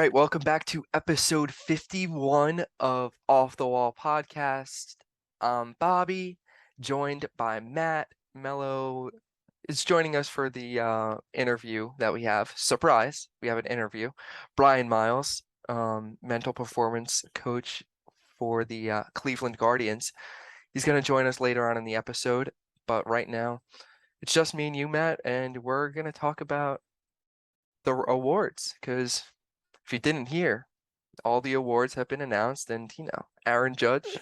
right, welcome back to episode 51 of Off the Wall Podcast. I'm Bobby, joined by Matt. Melo is joining us for the interview that we have. Surprise, we have an interview. Brian Miles, mental performance coach for the Cleveland Guardians. He's going to join us later on in the episode, but right now it's just me and you, Matt, and we're going to talk about the awards because if you didn't hear, all the awards have been announced, and Aaron Judge,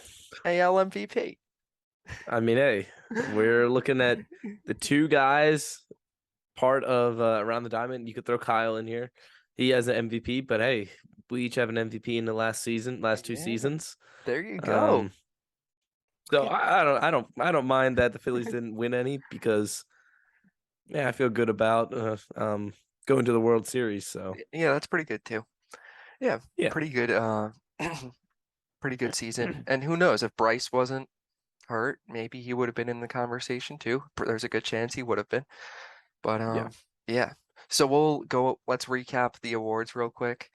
AL MVP. Hey, we're looking at the two guys part of Around the Diamond. You could throw Kyle in here. He has an MVP, but hey, we each have an MVP in the last two seasons. There you go. Um, so I don't mind that the Phillies didn't win any because I feel good about going to the World Series. So Yeah, that's pretty good too. Yeah, yeah, pretty good. Pretty good season. And who knows if Bryce wasn't hurt, maybe he would have been in the conversation too. There's a good chance he would have been. But yeah, yeah. So we'll go. Let's recap the awards real quick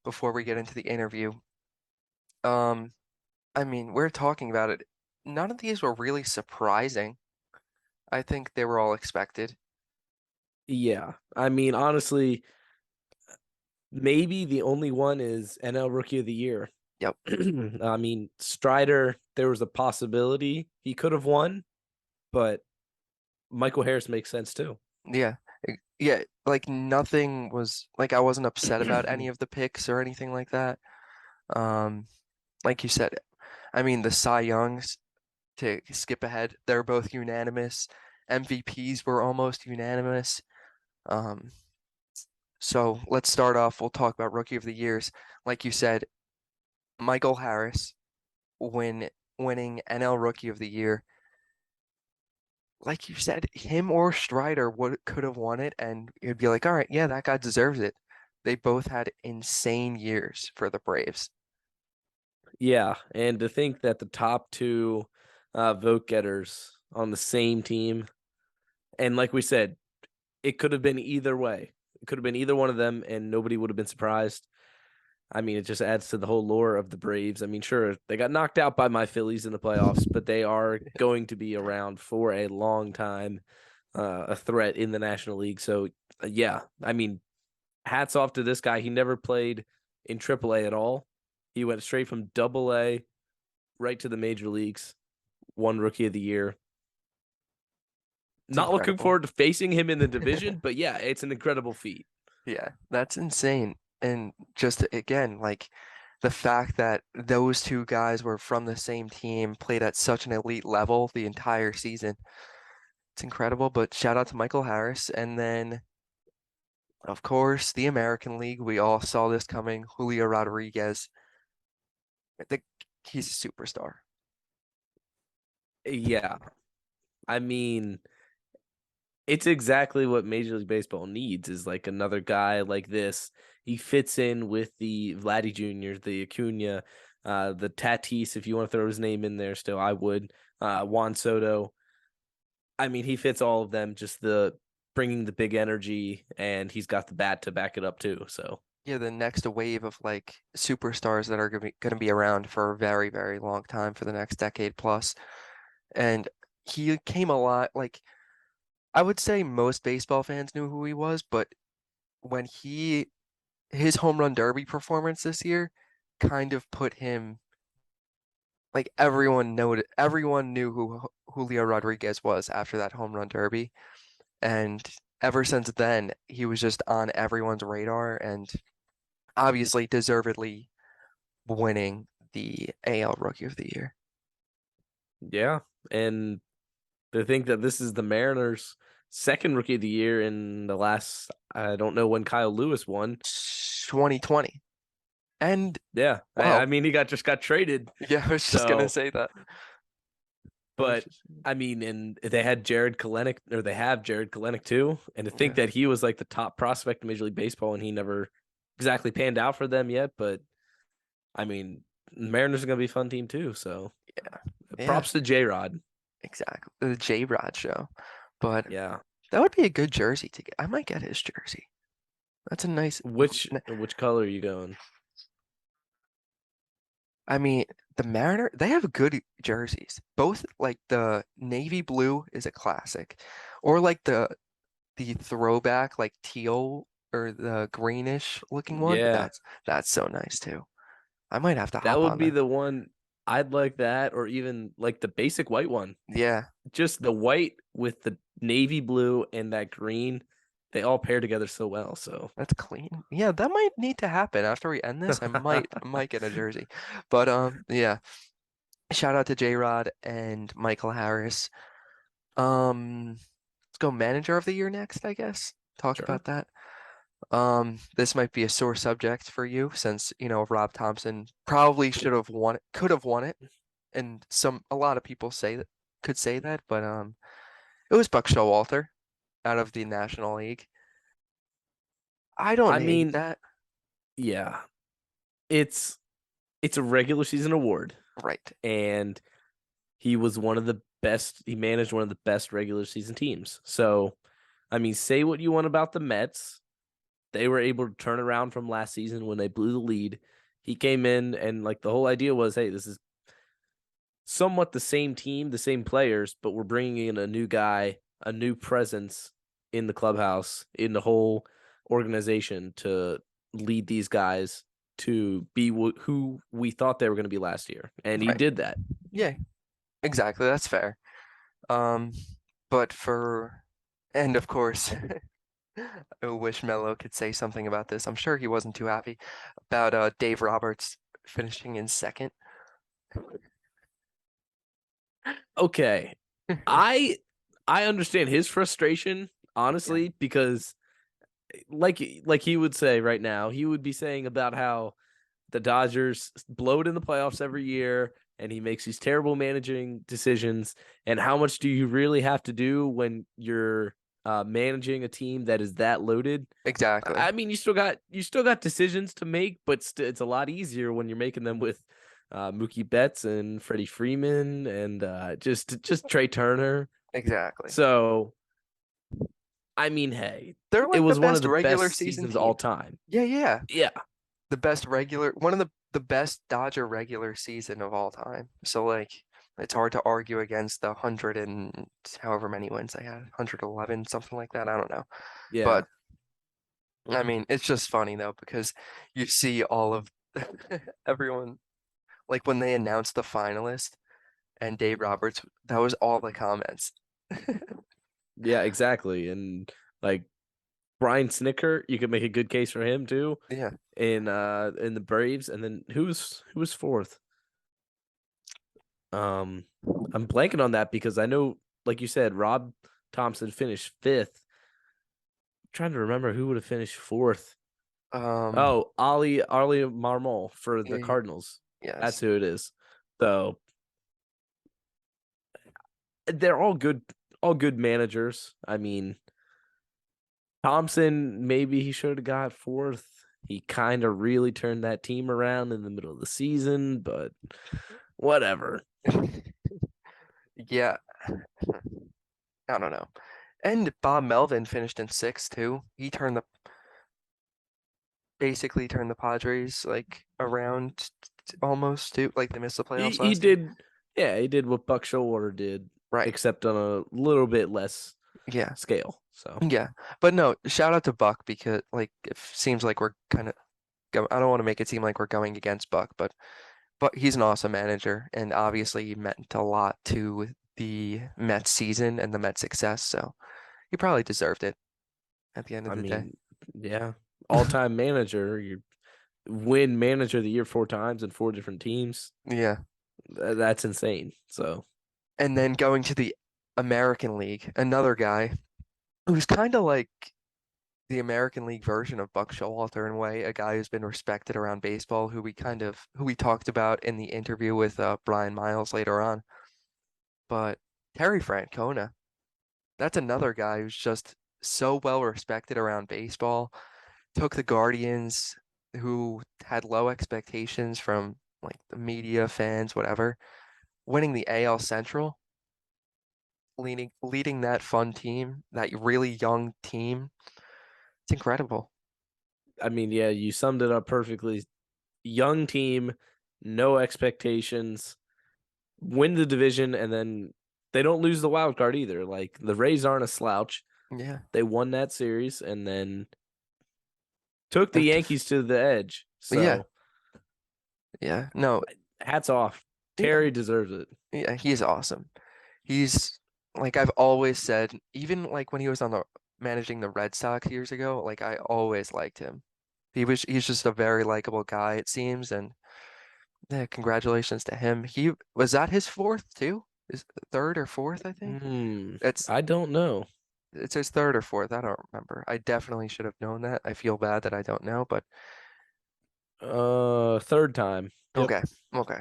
before we get into the interview. We're talking about it. None of these were really surprising. I think they were all expected. yeah. Honestly, maybe the only one is NL Rookie of the Year. Yep. Strider, there was a possibility he could have won, but Michael Harris makes sense too. Yeah. Yeah, like nothing was like I wasn't upset about any of the picks or anything like that. Um, like you said, the Cy Youngs, to skip ahead, they're both unanimous. MVPs were almost unanimous. Um, so let's start off. We'll talk about Rookie of the Years. Like you said, Michael Harris winning NL Rookie of the Year. Like you said, him or Strider could have won it, and you'd be like, all right, yeah, that guy deserves it. They both had insane years for the Braves. Yeah, and to think that the top two vote getters on the same team, and like we said, it could have been either way. It could have been either one of them, and nobody would have been surprised. It just adds to the whole lore of the Braves. Sure, they got knocked out by my Phillies in the playoffs, but they are going to be around for a long time, a threat in the National League. So, yeah, hats off to this guy. He never played in AAA at all. He went straight from AA right to the major leagues, won Rookie of the Year. It's Not looking incredible. forward to facing him in the division, but yeah, it's an incredible feat. Yeah, that's insane. And just again, like the fact that those two guys were from the same team, played at such an elite level the entire season. It's incredible, but shout out to Michael Harris. And then, of course, the American League. We all saw this coming. Julio Rodriguez. I think he's a superstar. Yeah. I mean, it's exactly what Major League Baseball needs is like another guy like this. He fits in with the Vladdy Jr., the Acuna, the Tatis, if you want to throw his name in there still, I would. Juan Soto. He fits all of them, just the bringing the big energy, and he's got the bat to back it up too. So Yeah, the next wave of like superstars that are going to be around for a very, very long time for the next decade plus. And he came a lot like I would say most baseball fans knew who he was, but when his home run derby performance this year kind of put him like everyone knew who Julio Rodriguez was after that home run derby. And ever since then, he was just on everyone's radar and obviously deservedly winning the AL Rookie of the Year. yeah, and to think that this is the Mariners' second Rookie of the Year in the last, I don't know when Kyle Lewis won. 2020. And Yeah, wow. he just got traded. Yeah, I was just gonna say that. But and they had Jared Kelenic, or they have Jared Kelenic too. And to think Yeah. that he was like the top prospect in Major League Baseball, and he never exactly panned out for them yet. But Mariners are gonna be a fun team too. So Yeah. props to J Rod. Exactly. The J Rod show. But Yeah. that would be a good jersey to get. I might get his jersey. That's a nice. Which color are you going? I mean, the Mariner, they have good jerseys. Both like the navy blue is a classic, or like the throwback like teal or the greenish looking one. Yeah, That's so nice too. I might have to that hop would on be that. the one. I'd like that, or even like the basic white one. Yeah, Just the white with the navy blue and that green. They all pair together so well. So that's clean. Yeah, that might need to happen after we end this. I might get a jersey. But yeah. Shout out to J-Rod and Michael Harris. Let's go manager of the year next, I guess. Talk sure. about that. This might be a sore subject for you since, Rob Thompson probably should have won it, could have won it, and a lot of people could say that, but it was Buck Showalter out of the National League. I don't I hate mean, that. yeah, it's it's a regular season award, Right. and he was one of the best. He managed one of the best regular season teams. So, I mean, say what you want about the Mets. They were able to turn around from last season when they blew the lead. He came in and like the whole idea was, hey, this is somewhat the same team, the same players, but we're bringing in a new guy, a new presence in the clubhouse, in the whole organization to lead these guys to be who we thought they were going to be last year. And he Right. did that. Yeah, exactly. That's fair. Um, but and of course, I wish Melo could say something about this. I'm sure he wasn't too happy about Dave Roberts finishing in second. Okay. I I understand his frustration, Yeah, honestly, because like he would say right now, he would be saying about how the Dodgers blow it in the playoffs every year and he makes these terrible managing decisions. And how much do you really have to do when you're managing a team that is that loaded? exactly. I mean, you still got decisions to make, but it's a lot easier when you're making them with Mookie Betts and Freddie Freeman and just Trey Turner. Exactly. So I mean, hey, They're it like the was one of best the regular best season seasons all team. time. Yeah, yeah. Yeah, One of the best Dodger regular season of all time. So like it's hard to argue against the 100 and however many wins they had. 111, something like that. I don't know. yeah. But I mean, it's just funny though because you see all of everyone like when they announced the finalist and Dave Roberts, that was all the comments. Yeah, exactly. And like Brian Snicker, you could make a good case for him too Yeah. in the Braves. And then who was fourth? Um I'm blanking on that because I know, like you said, Rob Thompson finished fifth. I'm trying to remember who would have finished fourth. Um, Oh, Ali Marmol for the yeah, Cardinals. That's yes. who it is. So they're all good managers. I mean, Thompson, maybe he should have got fourth. He kind of really turned that team around in the middle of the season, but whatever. Yeah, I don't know. And Bob Melvin finished in sixth too. Basically turned the Padres like around almost too. Like they missed the He playoffs he last year. did, yeah, he did what Buck Showalter did, Right. except on a little bit less Yeah. scale. So Yeah. But no, shout out to Buck because like it seems like we're kind of I don't want to make it seem like we're going against Buck, but he's an awesome manager and obviously he meant a lot to the Mets season and the Mets success, so he probably deserved it at the end of I the day. mean, yeah, all time manager. You win manager of the year four times in four different teams. Yeah. That's insane. So And then going to the American League, another guy who's kind of like the American League version of Buck Showalter in a way, a guy who's been respected around baseball, who we talked about in the interview with Brian Miles later on. But Terry Francona, that's another guy who's just so well respected around baseball. Took the Guardians, who had low expectations from like the media, fans, whatever, winning the AL Central, leading that fun team, that really young team. It's incredible. I mean, yeah, you summed it up perfectly. Young team, no expectations, win the division, and then they don't lose the wild card either. Like the Rays aren't a slouch. Yeah. They won that series and then took the And Yankees to the edge. yeah, So yeah. No, hats off. yeah, Terry deserves it. yeah, he's awesome. He's like I've always said, even like when he was on the managing the Red Sox years ago, like I always liked him. He's just a very likable guy, it seems, and yeah, congratulations to him. He was that his fourth too? His third or fourth, I think. It's I don't know. it's his third or fourth. I don't remember. I definitely should have known that. I feel bad that I don't know, but Third time. Yep. okay, okay.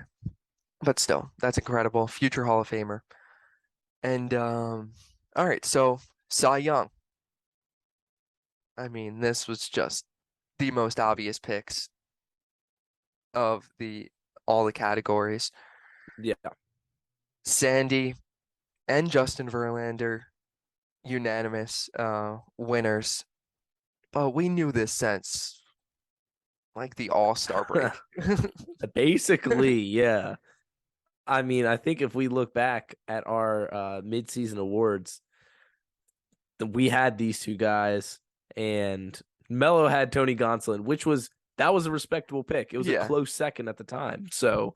But still, that's incredible. Future Hall of Famer. And all right, so Cy Young. I mean, this was just the most obvious picks of the all the categories. Yeah. Sandy and Justin Verlander, unanimous winners. But we knew this since like the All-Star break. Basically, yeah. I mean, I think if we look back at our midseason awards, we had these two guys, and Melo had Tony Gonsolin, that was a respectable pick. It was a Yeah, close second at the time. So,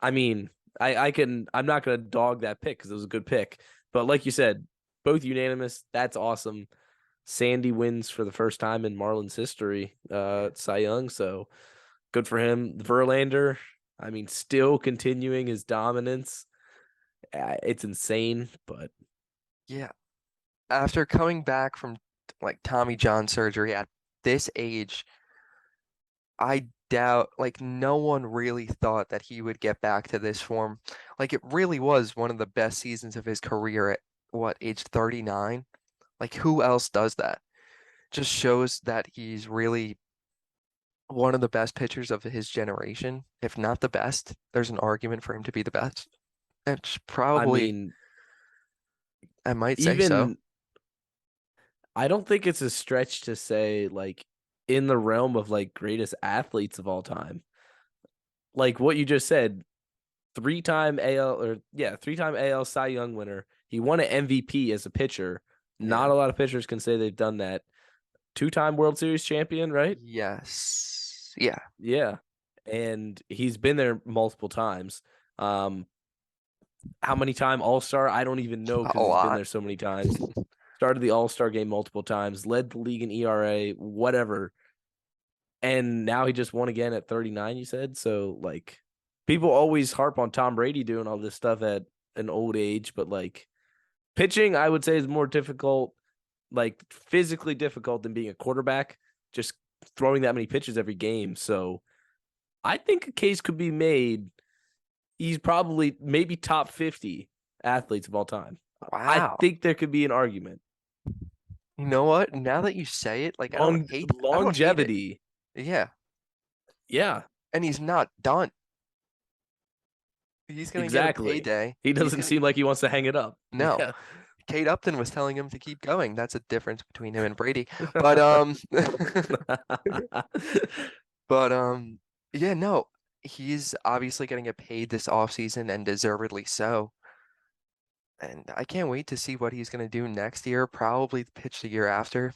I mean, I'm not gonna dog that pick because it was a good pick. But like you said, both unanimous. That's awesome. Sandy wins for the first time in Marlins history, Cy Young. So good for him. Verlander, I mean, still continuing his dominance. It's insane, but yeah. After coming back from like Tommy John surgery at this age, I doubt, like, no one really thought that he would get back to this form. Like, it really was one of the best seasons of his career at what, age 39? Like, who else does that? Just shows that he's really one of the best pitchers of his generation, if not the best. There's an argument for him to be the best. It's I probably, mean, I might say so. even I don't think it's a stretch to say like in the realm of like greatest athletes of all time. Like what you just said, three-time AL Cy Young winner. He won an MVP as a pitcher. Not Yeah. a lot of pitchers can say they've done that. Two-time World Series champion, right? Yes. Yeah. Yeah. And he's been there multiple times. Um, how many time All-Star? I don't even know A because he's been lot. there so many times. Started the All-Star game multiple times, led the league in ERA, whatever. And now he just won again at 39, you said? So like people always harp on Tom Brady doing all this stuff at an old age, but like pitching, I would say is more difficult, like physically difficult than being a quarterback, just throwing that many pitches every game. So I think a case could be made. He's probably maybe top 50 athletes of all time. I Wow. think there could be an argument. You know what? Now that you say it, like I don't hate it. Longevity. Yeah. Yeah, And he's not done. He's gonna get a exactly. payday. He He's doesn't gonna seem like he wants to hang it up. no. Yeah. Kate Upton was telling him to keep going. That's a difference between him and Brady. But but yeah, no. He's obviously gonna get paid this offseason and deservedly so. And I can't wait to see what he's gonna do next year, probably pitch the year after.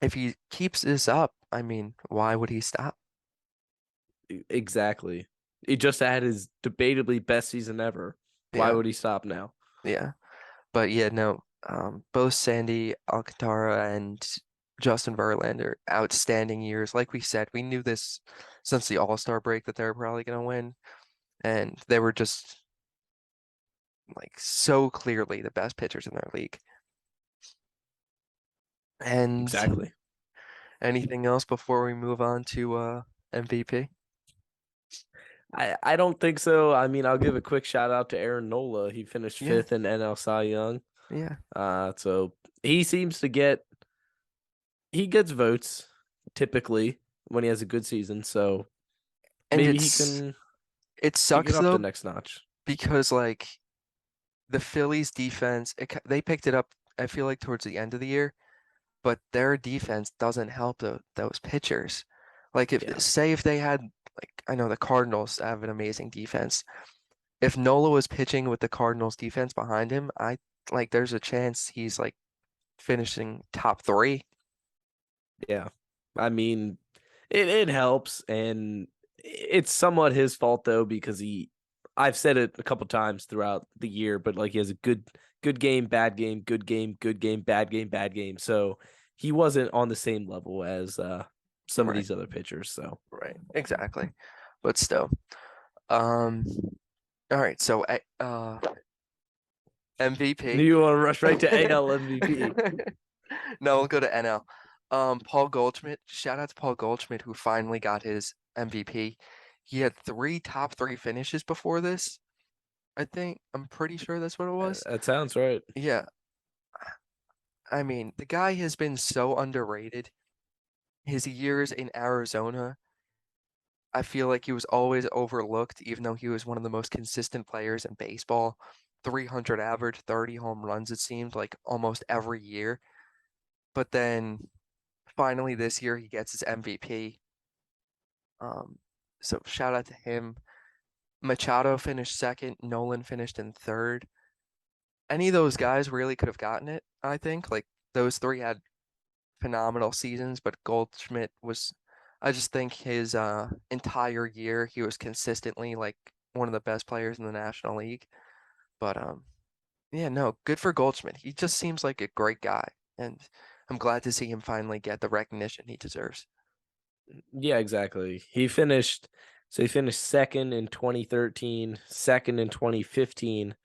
If he keeps this up, I mean, why would he stop? Exactly. He just had his debatably best season ever. Why Yeah, would he stop now? yeah. But yeah, no, both Sandy Alcantara and Justin Verlander, outstanding years. Like we said, we knew this since the All-Star break that they were probably going to win, and they were just like so clearly the best pitchers in their league. And Exactly. anything else before we move on to MVP? I don't think so. I mean, I'll give a quick shout out to Aaron Nola. He finished Yeah, fifth in NL Cy Young. yeah. So he seems to he gets votes typically when he has a good season. So And maybe he can it kick it sucks up the though next notch. because like the Phillies defense, they picked it up, I feel like towards the end of the year. but their defense doesn't help those pitchers. Like if Yeah. say if they had like I know the Cardinals have an amazing defense. If Nola was pitching with the Cardinals defense behind him, I like there's a chance he's like finishing top three. Yeah. I mean, it helps, and it's somewhat his fault though because I've said it a couple times throughout the year, but like he has a good game, bad game, good game, good game, bad game, bad game. So he wasn't on the same level as some of Right, these other pitchers. So right, exactly. But still, um, all right. So MVP. you want to rush right to AL MVP. No, we'll go to NL. Paul Goldschmidt. Shout out to Paul Goldschmidt who finally got his MVP. He had three top three finishes before this. I think I'm pretty sure that's what it was. That sounds right. Yeah, I mean, the guy has been so underrated. His years in Arizona, I feel like he was always overlooked, even though he was one of the most consistent players in baseball. 300 average, 30 home runs, it seemed like almost every year. But then finally this year he gets his MVP. Um, so shout out to him. Machado finished second, Nolan finished in third. Any of those guys really could have gotten it, I think. Like those three had phenomenal seasons, but Goldschmidt was, I just think his entire year he was consistently like one of the best players in the National League. But yeah, no, good for Goldschmidt. He just seems like a great guy, and I'm glad to see him finally get the recognition he deserves. Yeah, exactly. He finished second in 2013, second in 2015,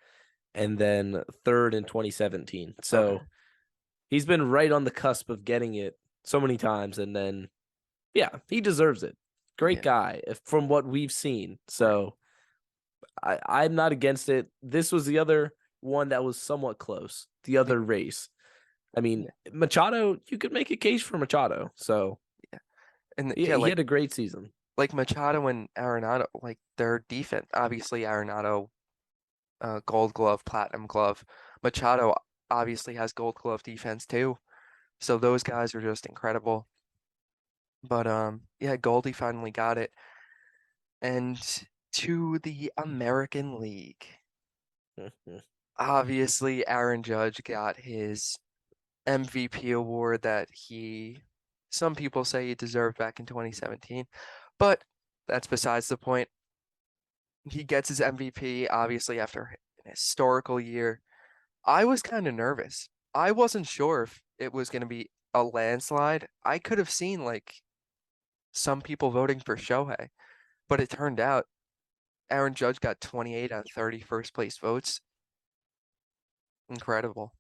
and then third in 2017. Okay, So he's been right on the cusp of getting it so many times, and then yeah, he deserves it. Great yeah, guy from what we've seen. right, So I'm not against it. This was the other one that was somewhat close. The yeah, other race. I mean, yeah, Machado, you could make a case for Machado. So yeah. And yeah, yeah, he had a great season. like Machado and Arenado, like their defense. Obviously, Arenado, Gold Glove, Platinum Glove. Machado obviously has Gold Glove defense too. So those guys are just incredible. But yeah, Goldie finally got it. And to the American League. Obviously, Aaron Judge got his MVP award that some people say he deserved back in 2017, but that's besides the point. He gets his MVP, obviously, after an historical year. I was kind of nervous. I wasn't sure if it was going to be a landslide. I could have seen like some people voting for Shohei, but it turned out Aaron Judge got 28 out of 30 first place votes. Incredible.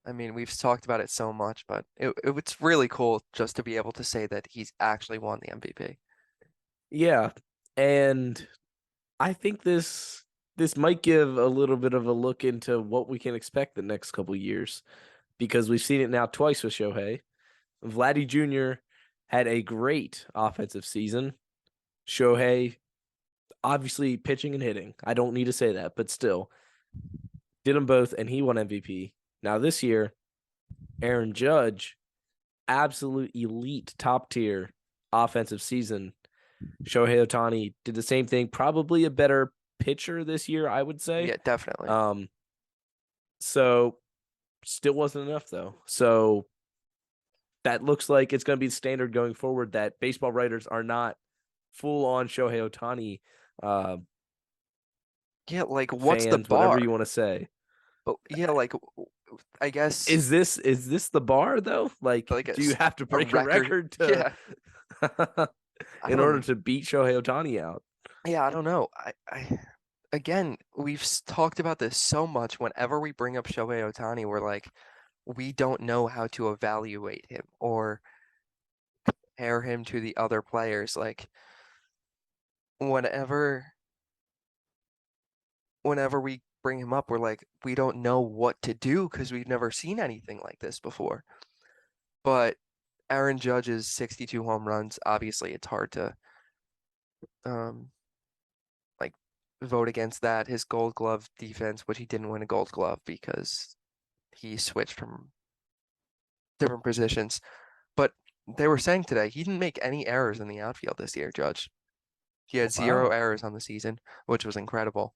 I mean, we've talked about it so much, but it's really cool just to be able to say that he's actually won the MVP. Yeah, and I think this might give a little bit of a look into what we can expect the next couple years because we've seen it now twice with Shohei. Vladdy Jr. had a great offensive season. Shohei obviously pitching and hitting. I don't need to say that, but still did them both and he won MVP. Now this year, Aaron Judge, absolute elite top tier offensive season. Shohei Ohtani did the same thing, probably a better pitcher this year, I would say. Yeah, definitely. Um, so still wasn't enough though. So that looks like it's going to be the standard going forward that baseball writers are not full on Shohei Ohtani Yeah, like what's the fans, whatever you bar? want to say. But yeah, like I guess Is this the bar though? Like, like do you have to a break a record. record to Yeah, I in order don't. to beat Shohei Ohtani out? Yeah, I don't know. I again, we've talked about this so much. Whenever we bring up Shohei Ohtani, we're like, we don't know how to evaluate him or pair him to the other players. Like whenever whenever we bring him up, we're like, we don't know what to do because we've never seen anything like this before. But Aaron Judge's 62 home runs, obviously, it's hard to um like vote against that. His Gold Glove defense, which he didn't win a Gold Glove because he switched from different positions. But they were saying today he didn't make any errors in the outfield this year, Judge. He had zero Wow. errors on the season, which was incredible.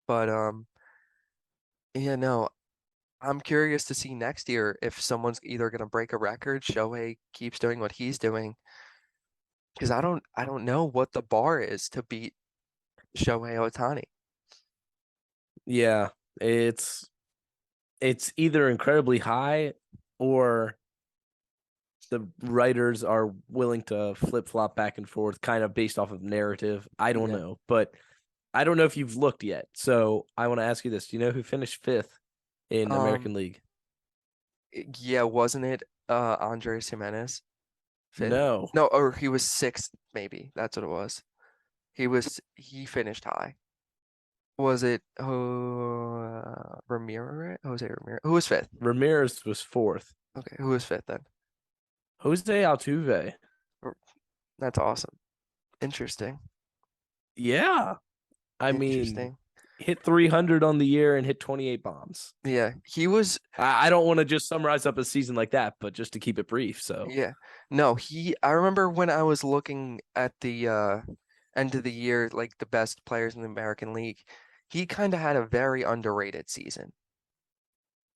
But yeah, no, I'm curious to see next year if someone's either gonna break a record, Shohei keeps doing what he's doing, because I don't know what the bar is to beat Shohei Ohtani. Yeah, it's it's either incredibly high or the writers are willing to flip flop back and forth, kind of based off of narrative. I don't Yeah. know, but I don't know if you've looked yet. So I want to ask you this: Do you know who finished fifth in Um, American League? yeah, wasn't it Andres Jimenez fifth? No, No, or he was sixth, maybe. That's what it was. He finished high. Was it Ramirez? Jose Ramirez. Who was fifth? Ramirez was fourth. Okay, who was fifth then? Jose Altuve. That's awesome. Interesting. Yeah, I mean, Interesting. hit 300 on the year and hit 28 bombs. Yeah, he was. I don't want to just summarize up a season like that, but just to keep it brief. So Yeah. No, I remember when I was looking at the end of the year, like the best players in the American League, he kind of had a very underrated season.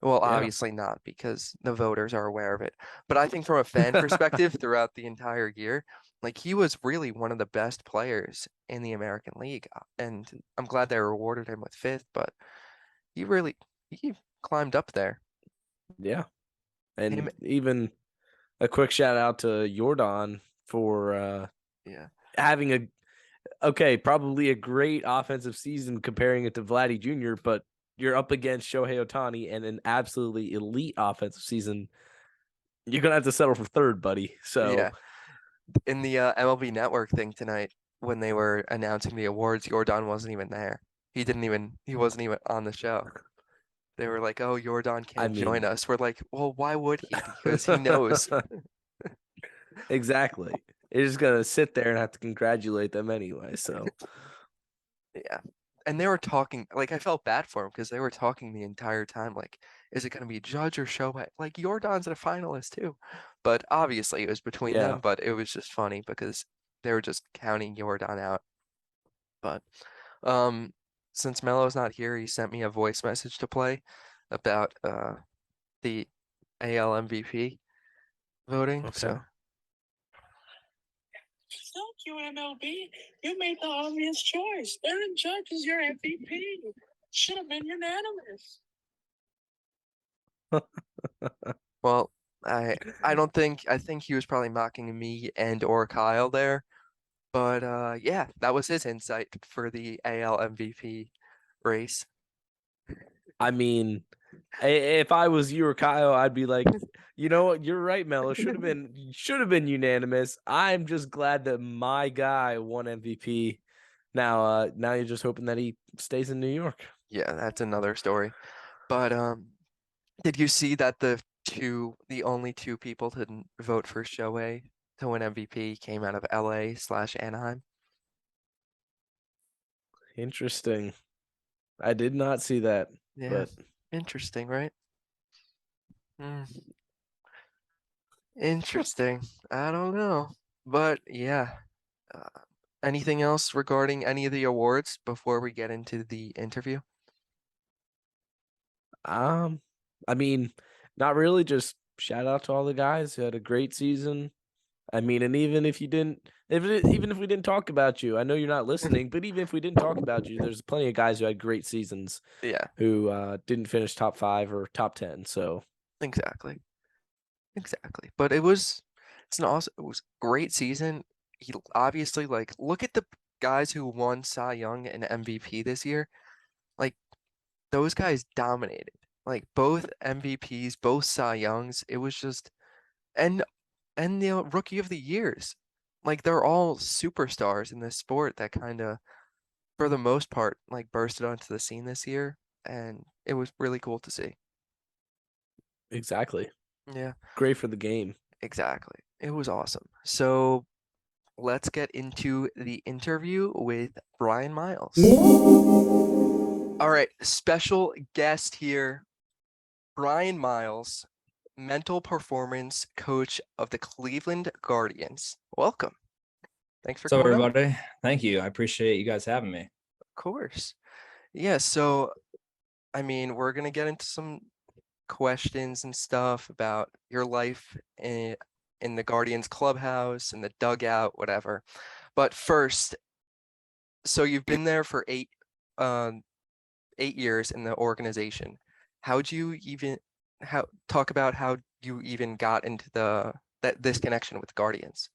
Well, yeah, obviously not because the voters are aware of it. But I think from a fan perspective throughout the entire year, like he was really one of the best players in the American League. And I'm glad they rewarded him with fifth, but he really he climbed up there. yeah, Him, and even a quick shout out to Jordan for yeah. having a okay, probably a great offensive season comparing it to Vladdy Jr., but you're up against Shohei Ohtani and an absolutely elite offensive season. You're gonna have to settle for third, buddy. So Yeah. In the MLB Network thing tonight, when they were announcing the awards, Jordan wasn't even there. He wasn't even on the show. They were like, "Oh, Jordan I can't join mean, us." We're like, "Well, why would he? Because he knows." exactly. You're just gonna sit there and have to congratulate them anyway. So Yeah. And they were talking, like I felt bad for him because they were talking the entire time, like, is it gonna be Judge or Shohei? Like Jordan's a finalist too. But obviously it was between yeah, them, but it was just funny because they were just counting Jordan out. But um since Melo's not here, he sent me a voice message to play about the AL MVP voting. okay. So Thank you, MLB. You made the obvious choice. Aaron Judge is your MVP. Should have been unanimous. well, I don't think I think he was probably mocking me and or Kyle there. But yeah, that was his insight for the AL MVP race. I mean, if I was you or Kyle, I'd be like, you know what, you're right, Melo. Should have been unanimous. I'm just glad that my guy won MVP. Now you're just hoping that he stays in New York. Yeah, that's another story. But did you see that the only two people to vote for Shohei to win MVP came out of LA/Anaheim? Interesting. I did not see that, Yeah, but interesting, right? Hmm, interesting. I don't know, but yeah. Uh, Anything else regarding any of the awards before we get into the interview? um, I mean, not really. Just shout out to all the guys who had a great season. I mean, and even if you didn't, even if we didn't talk about you, I know you're not listening, but even if we didn't talk about you, there's plenty of guys who had great seasons Yeah, who didn't finish top 5 or top 10. So exactly. Exactly. But it's an awesome, it was a great season. He obviously like look at the guys who won Cy Young and MVP this year. Like those guys dominated. Like both MVPs, both Cy Youngs. It was just and and the rookie of the years. Like they're all superstars in this sport that kind of for the most part like bursted onto the scene this year and it was really cool to see. exactly, Yeah, great for the game. exactly. It was awesome. So let's get into the interview with Brian Miles. All right, special guest here, Brian Miles, mental performance coach of the Cleveland Guardians. Welcome. Thanks for So coming on. everybody, thank you. I appreciate you guys having me. Of course. Yeah, so I mean, we're gonna get into some questions and stuff about your life in the Guardians clubhouse, in the dugout, whatever. But first, so you've been there for 8 years in the organization. How'd you even talk about how you even got into this connection with Guardians?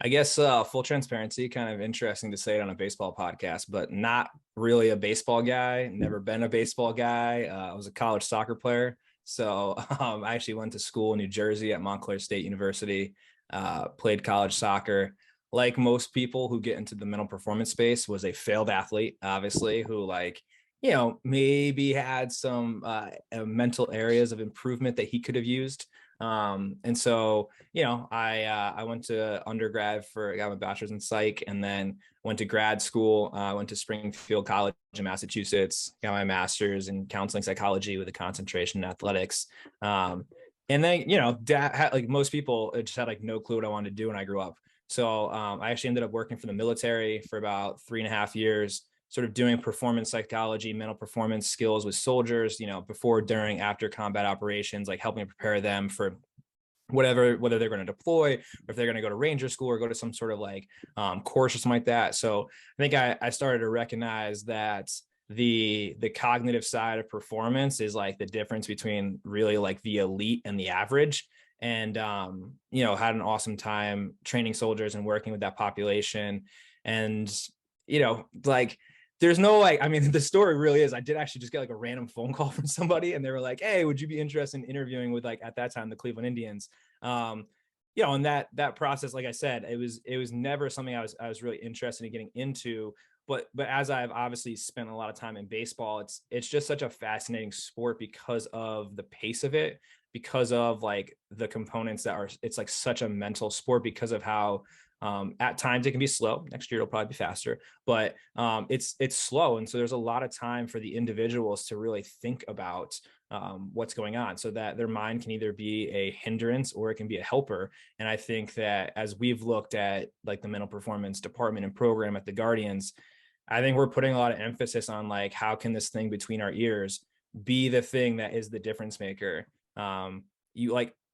I guess full transparency, kind of interesting to say it on a baseball podcast, but not really a baseball guy, never been a baseball guy. I was a college soccer player. So I actually went to school in New Jersey at Montclair State University, played college soccer. Like most people who get into the mental performance space, was a failed athlete, obviously, who maybe had some mental areas of improvement that he could have used. And so, I went to undergrad got my bachelor's in psych, and then went to grad school. Went to Springfield College in Massachusetts, got my master's in counseling psychology with a concentration in athletics. And then, dad had, like most people, just had like no clue what I wanted to do when I grew up. So I actually ended up working for the military for about 3.5 years, sort of doing performance psychology, mental performance skills with soldiers, before, during, after combat operations, like helping prepare them for whether they're going to deploy, or if they're going to go to ranger school or go to some sort of course or something like that. So I think I started to recognize that the cognitive side of performance is like the difference between really like the elite and the average. And had an awesome time training soldiers and working with that population. And there's no the story really is, I did actually just get like a random phone call from somebody, and they were like, hey, would you be interested in interviewing with, like, at that time, the Cleveland Indians? And that process, like I said, it was never something I was really interested in getting into. But as I've obviously spent a lot of time in baseball, it's just such a fascinating sport because of the pace of it, because of like the components it's like such a mental sport, because of how at times it can be slow. Next year it'll probably be faster, but it's slow, and so there's a lot of time for the individuals to really think about what's going on, so that their mind can either be a hindrance or it can be a helper. And I think that as we've looked at like the mental performance department and program at the Guardians, I think we're putting a lot of emphasis on like, how can this thing between our ears be the thing that is the difference maker?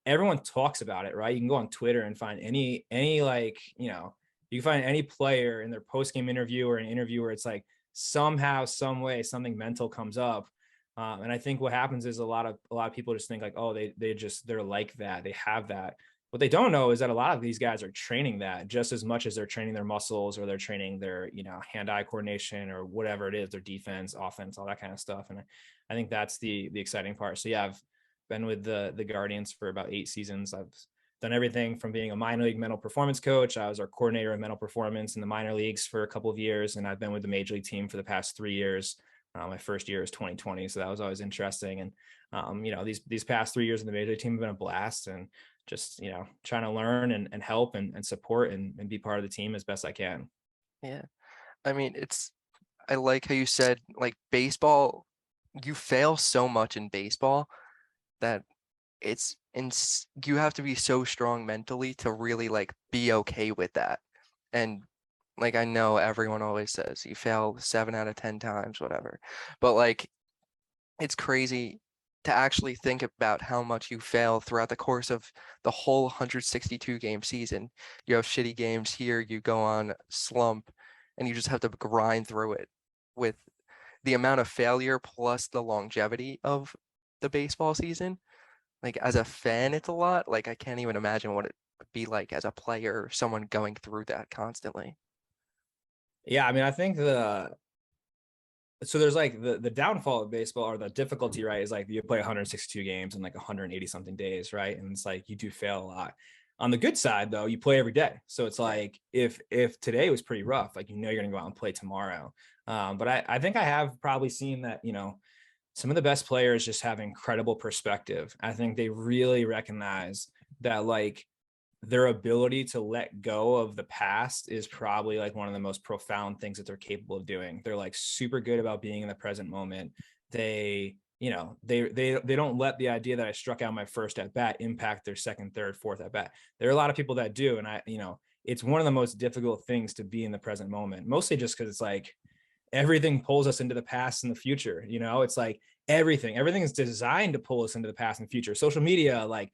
Everyone talks about it, right? You can go on Twitter and find any you can find any player in their post-game interview or an interview where it's like somehow, some way, something mental comes up. And I think what happens is a lot of people just think like, oh, they're like that, they have that. What they don't know is that a lot of these guys are training that just as much as they're training their muscles, or they're training their, hand-eye coordination, or whatever it is, their defense, offense, all that kind of stuff. And I think that's the exciting part. So yeah, I've been with the Guardians for about 8 seasons. I've done everything from being a minor league mental performance coach. I was our coordinator of mental performance in the minor leagues for a couple of years, and I've been with the major league team for the past 3 years. My first year is 2020, so that was always interesting. And these past 3 years in the major league team have been a blast, and just trying to learn and help and support and be part of the team as best I can. Yeah. I mean, I like how you said, like, baseball, you fail so much in baseball that you have to be so strong mentally to really like be okay with that. And like, I know everyone always says you fail 7 out of 10 times, whatever, but like, it's crazy to actually think about how much you fail throughout the course of the whole 162 game season. You have shitty games here, you go on slump, and you just have to grind through it. With the amount of failure plus the longevity of the baseball season, like, as a fan, it's a lot. Like, I can't even imagine what it would be like as a player or someone going through that constantly. Yeah, I mean, I think so there's like the downfall of baseball, or the difficulty, right, is like you play 162 games in like 180 something days, right? And it's like you do fail a lot. On the good side, though, you play every day. So it's like if today was pretty rough, like you're gonna go out and play tomorrow. But I think I have probably seen that, some of the best players just have incredible perspective. I think they really recognize that like their ability to let go of the past is probably like one of the most profound things that they're capable of doing. They're like super good about being in the present moment. They, they don't let the idea that I struck out my first at bat impact their second, third, fourth at bat. There are a lot of people that do, and it's one of the most difficult things to be in the present moment, mostly just because it's like everything pulls us into the past and the future. It's like everything is designed to pull us into the past and future. Social media, like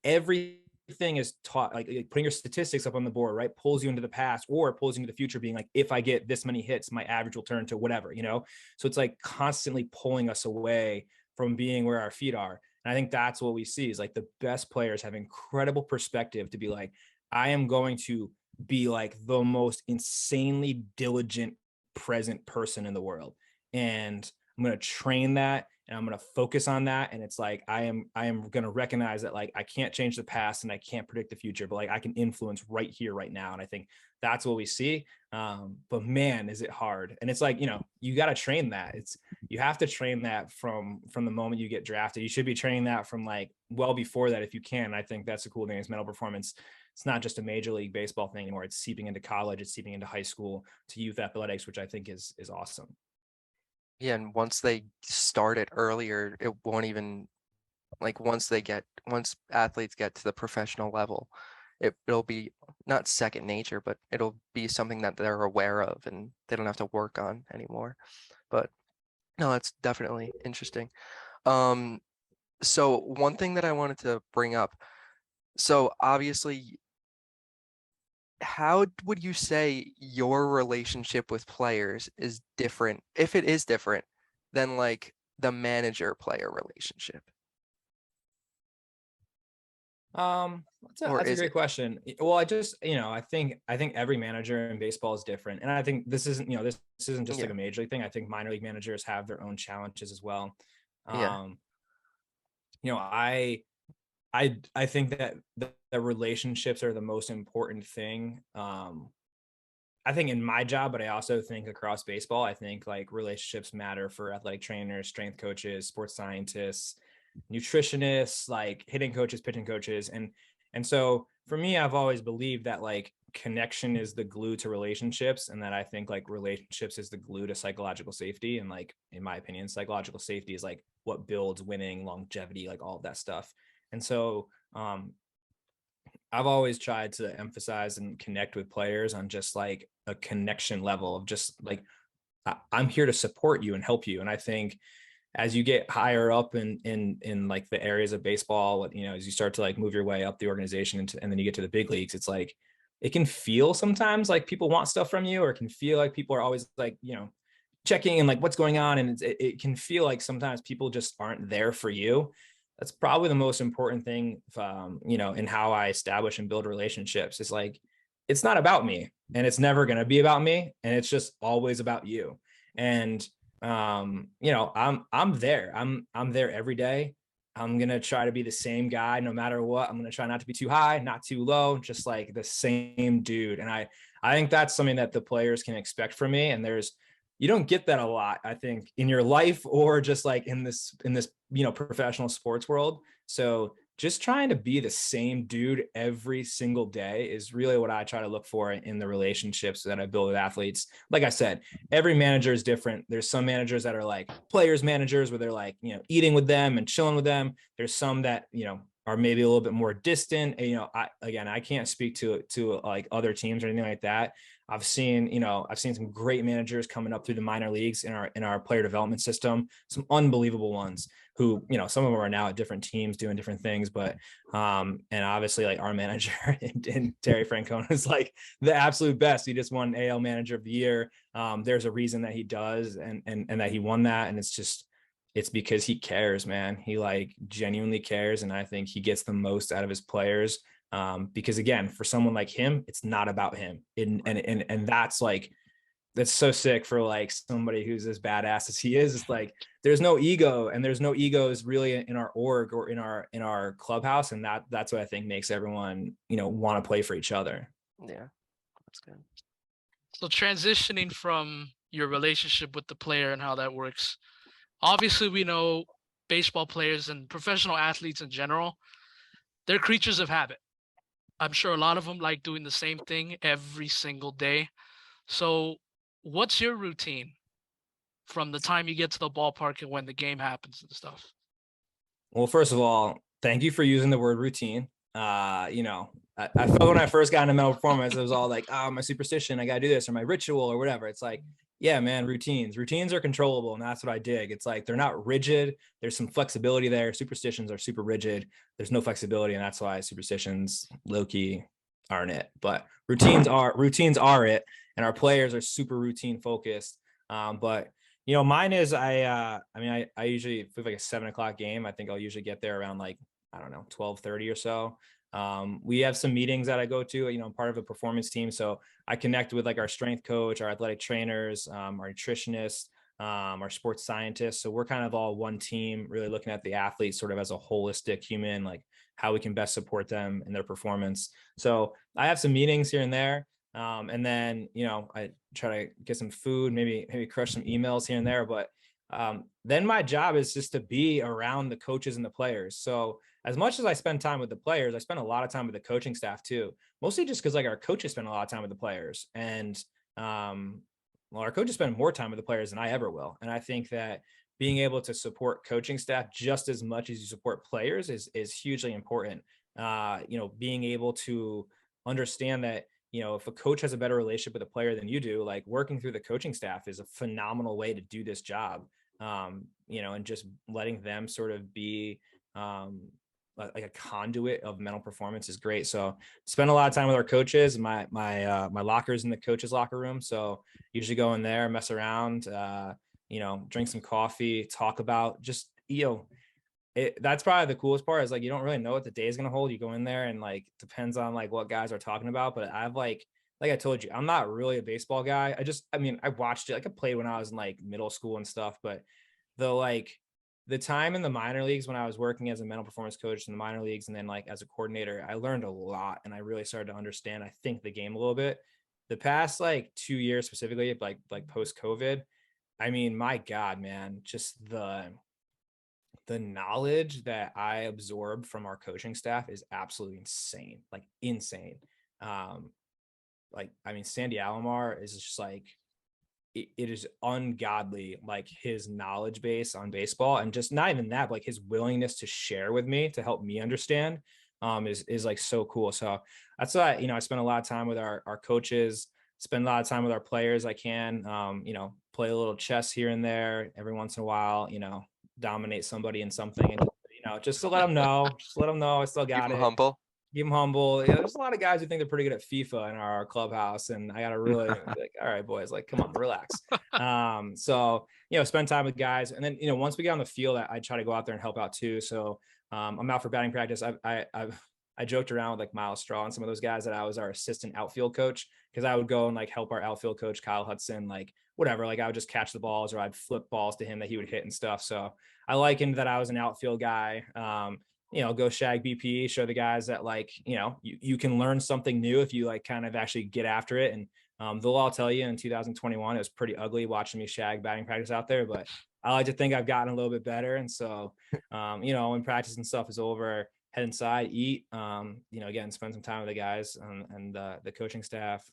everything is taught, like putting your statistics up on the board, right, pulls you into the past or pulls you into the future, being like, if I get this many hits, my average will turn to whatever. So it's like constantly pulling us away from being where our feet are. And I think that's what we see is like the best players have incredible perspective to be like, I am going to be like the most insanely diligent present person in the world, and I'm going to train that, and I'm going to focus on that. And it's like I am going to recognize that like I can't change the past and I can't predict the future, but like I can influence right here, right now. And I think that's what we see. But man, is it hard. And it's like, you got to train that. You have to train that from the moment you get drafted. You should be training that from like well before that if you can. I think that's the cool thing is mental performance. It's not just a Major League Baseball thing anymore. It's seeping into college. It's seeping into high school to youth athletics, which I think is awesome. Yeah, and once they start it earlier, it won't even like once athletes get to the professional level, it'll be not second nature, but it'll be something that they're aware of and they don't have to work on anymore. But no, that's definitely interesting. So one thing that I wanted to bring up, so obviously, how would you say your relationship with players is different, if it is different, than like the manager-player relationship? That's a great question. Well, I just, I think every manager in baseball is different. And I think this isn't just like a major league thing. I think minor league managers have their own challenges as well. Yeah. I think that the relationships are the most important thing. I think in my job, but I also think across baseball, I think like relationships matter for athletic trainers, strength coaches, sports scientists, nutritionists, like hitting coaches, pitching coaches. And so for me, I've always believed that like connection is the glue to relationships, and that I think like relationships is the glue to psychological safety. And like, in my opinion, psychological safety is like what builds winning, longevity, like all of that stuff. And so I've always tried to emphasize and connect with players on just like a connection level of just like, I'm here to support you and help you. And I think as you get higher up in like the areas of baseball, as you start to like move your way up the organization and then you get to the big leagues, it's like, it can feel sometimes like people want stuff from you, or it can feel like people are always like, checking and like what's going on. And it can feel like sometimes people just aren't there for you. That's probably the most important thing, in how I establish and build relationships. It's like, it's not about me, and it's never going to be about me. And it's just always about you. And, I'm there. I'm there every day. I'm going to try to be the same guy no matter what. I'm going to try not to be too high, not too low, just like the same dude. And I think that's something that the players can expect from me. And you don't get that a lot, I think, in your life or just like in this, professional sports world. So just trying to be the same dude every single day is really what I try to look for in the relationships that I build with athletes. Like I said, every manager is different. There's some managers that are like players managers where they're like, eating with them and chilling with them. There's some that, are maybe a little bit more distant. And, I can't speak to like other teams or anything like that. I've seen some great managers coming up through the minor leagues in our player development system, some unbelievable ones who, some of them are now at different teams doing different things, but, and obviously like our manager in Terry Francona is like the absolute best. He just won AL Manager of the Year. There's a reason that he does, and that he won that. And it's because he cares, man. He like genuinely cares. And I think he gets the most out of his players. Because again, for someone like him, it's not about him. And that's like, that's so sick for like somebody who's as badass as he is. It's like, there's no ego, and there's no egos really in our org or in our clubhouse. And that's what I think makes everyone, want to play for each other. Yeah, that's good. So transitioning from your relationship with the player and how that works, obviously we know baseball players and professional athletes in general, they're creatures of habit. I'm sure a lot of them like doing the same thing every single day. So what's your routine from the time you get to the ballpark and when the game happens and stuff? Well, first of all, thank you for using the word routine. I felt when I first got into mental performance, it was all like, oh, my superstition, I got to do this, or my ritual or whatever. It's like, yeah, man, routines are controllable. And that's what I dig. It's like, they're not rigid. There's some flexibility there. Superstitions are super rigid. There's no flexibility. And that's why superstitions low key aren't it, but routines are it. And our players are super routine focused. But mine is, I usually, if we have like a 7 o'clock game, I think I'll usually get there around like, I don't know, 12:30 or so. We have some meetings that I go to, I'm part of a performance team. So I connect with like our strength coach, our athletic trainers, our nutritionists, our sports scientists. So we're kind of all one team, really looking at the athlete sort of as a holistic human, like how we can best support them in their performance. So I have some meetings here and there. And then, I try to get some food, maybe crush some emails here and there. But then my job is just to be around the coaches and the players. So as much as I spend time with the players, I spend a lot of time with the coaching staff too, mostly just because like our coaches spend a lot of time with the players, and our coaches spend more time with the players than I ever will. And I think that being able to support coaching staff just as much as you support players is hugely important. Being able to understand that, if a coach has a better relationship with a player than you do, like working through the coaching staff is a phenomenal way to do this job. And just letting them sort of be like a conduit of mental performance is great. So spend a lot of time with our coaches. My locker's in the coach's locker room. So usually go in there, mess around, drink some coffee, talk about just, that's probably the coolest part is like, you don't really know what the day is going to hold. You go in there and like, depends on like what guys are talking about. But I've like I told you, I'm not really a baseball guy. I watched it. Like I played when I was in like middle school and stuff, but the time in the minor leagues when I was working as a mental performance coach in the minor leagues and then like as a coordinator, I learned a lot and I really started to understand, I think, the game a little bit. The past like 2 years specifically, like post COVID, my God, man, just the knowledge that I absorbed from our coaching staff is absolutely insane, like insane. Sandy Alomar is just like, it is ungodly, like his knowledge base on baseball, and just not even that, but like his willingness to share with me to help me understand is like so cool. So that's why, I spend a lot of time with our coaches, spend a lot of time with our players. I can, play a little chess here and there every once in a while, dominate somebody in something, and just to let them know, I still Keep got him it. humble. Keep them humble. Yeah, there's a lot of guys who think they're pretty good at FIFA in our clubhouse, and I gotta really like, all right, boys, like, come on, relax. So spend time with guys, and then once we get on the field, I try to go out there and help out too. So I'm out for batting practice. I joked around with like Miles Straw and some of those guys that I was our assistant outfield coach, because I would go and like help our outfield coach Kyle Hudson, like whatever. Like I would just catch the balls or I'd flip balls to him that he would hit and stuff. So I likened that I was an outfield guy. Go shag BP, show the guys that like, you can learn something new if you like kind of actually get after it. And they'll all tell you in 2021, it was pretty ugly watching me shag batting practice out there, but I like to think I've gotten a little bit better. And so, when practice and stuff is over, head inside, eat, again, spend some time with the guys and the coaching staff,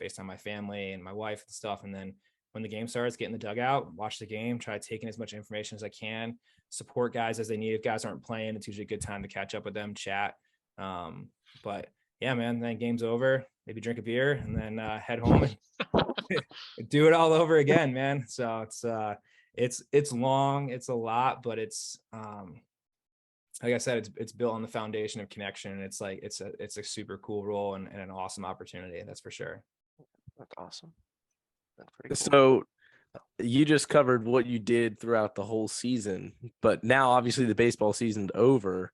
FaceTime my family and my wife and stuff. And then when the game starts, get in the dugout, watch the game, try to take in as much information as I can, support guys as they need. If guys aren't playing, it's usually a good time to catch up with them, chat. But yeah, man, then game's over, maybe drink a beer and then head home and do it all over again, man. So it's long, it's a lot, but it's like I said, it's built on the foundation of connection. And it's like it's a super cool role and an awesome opportunity. That's for sure. That's awesome. That's pretty cool. So you just covered what you did throughout the whole season, but now obviously the baseball season's over.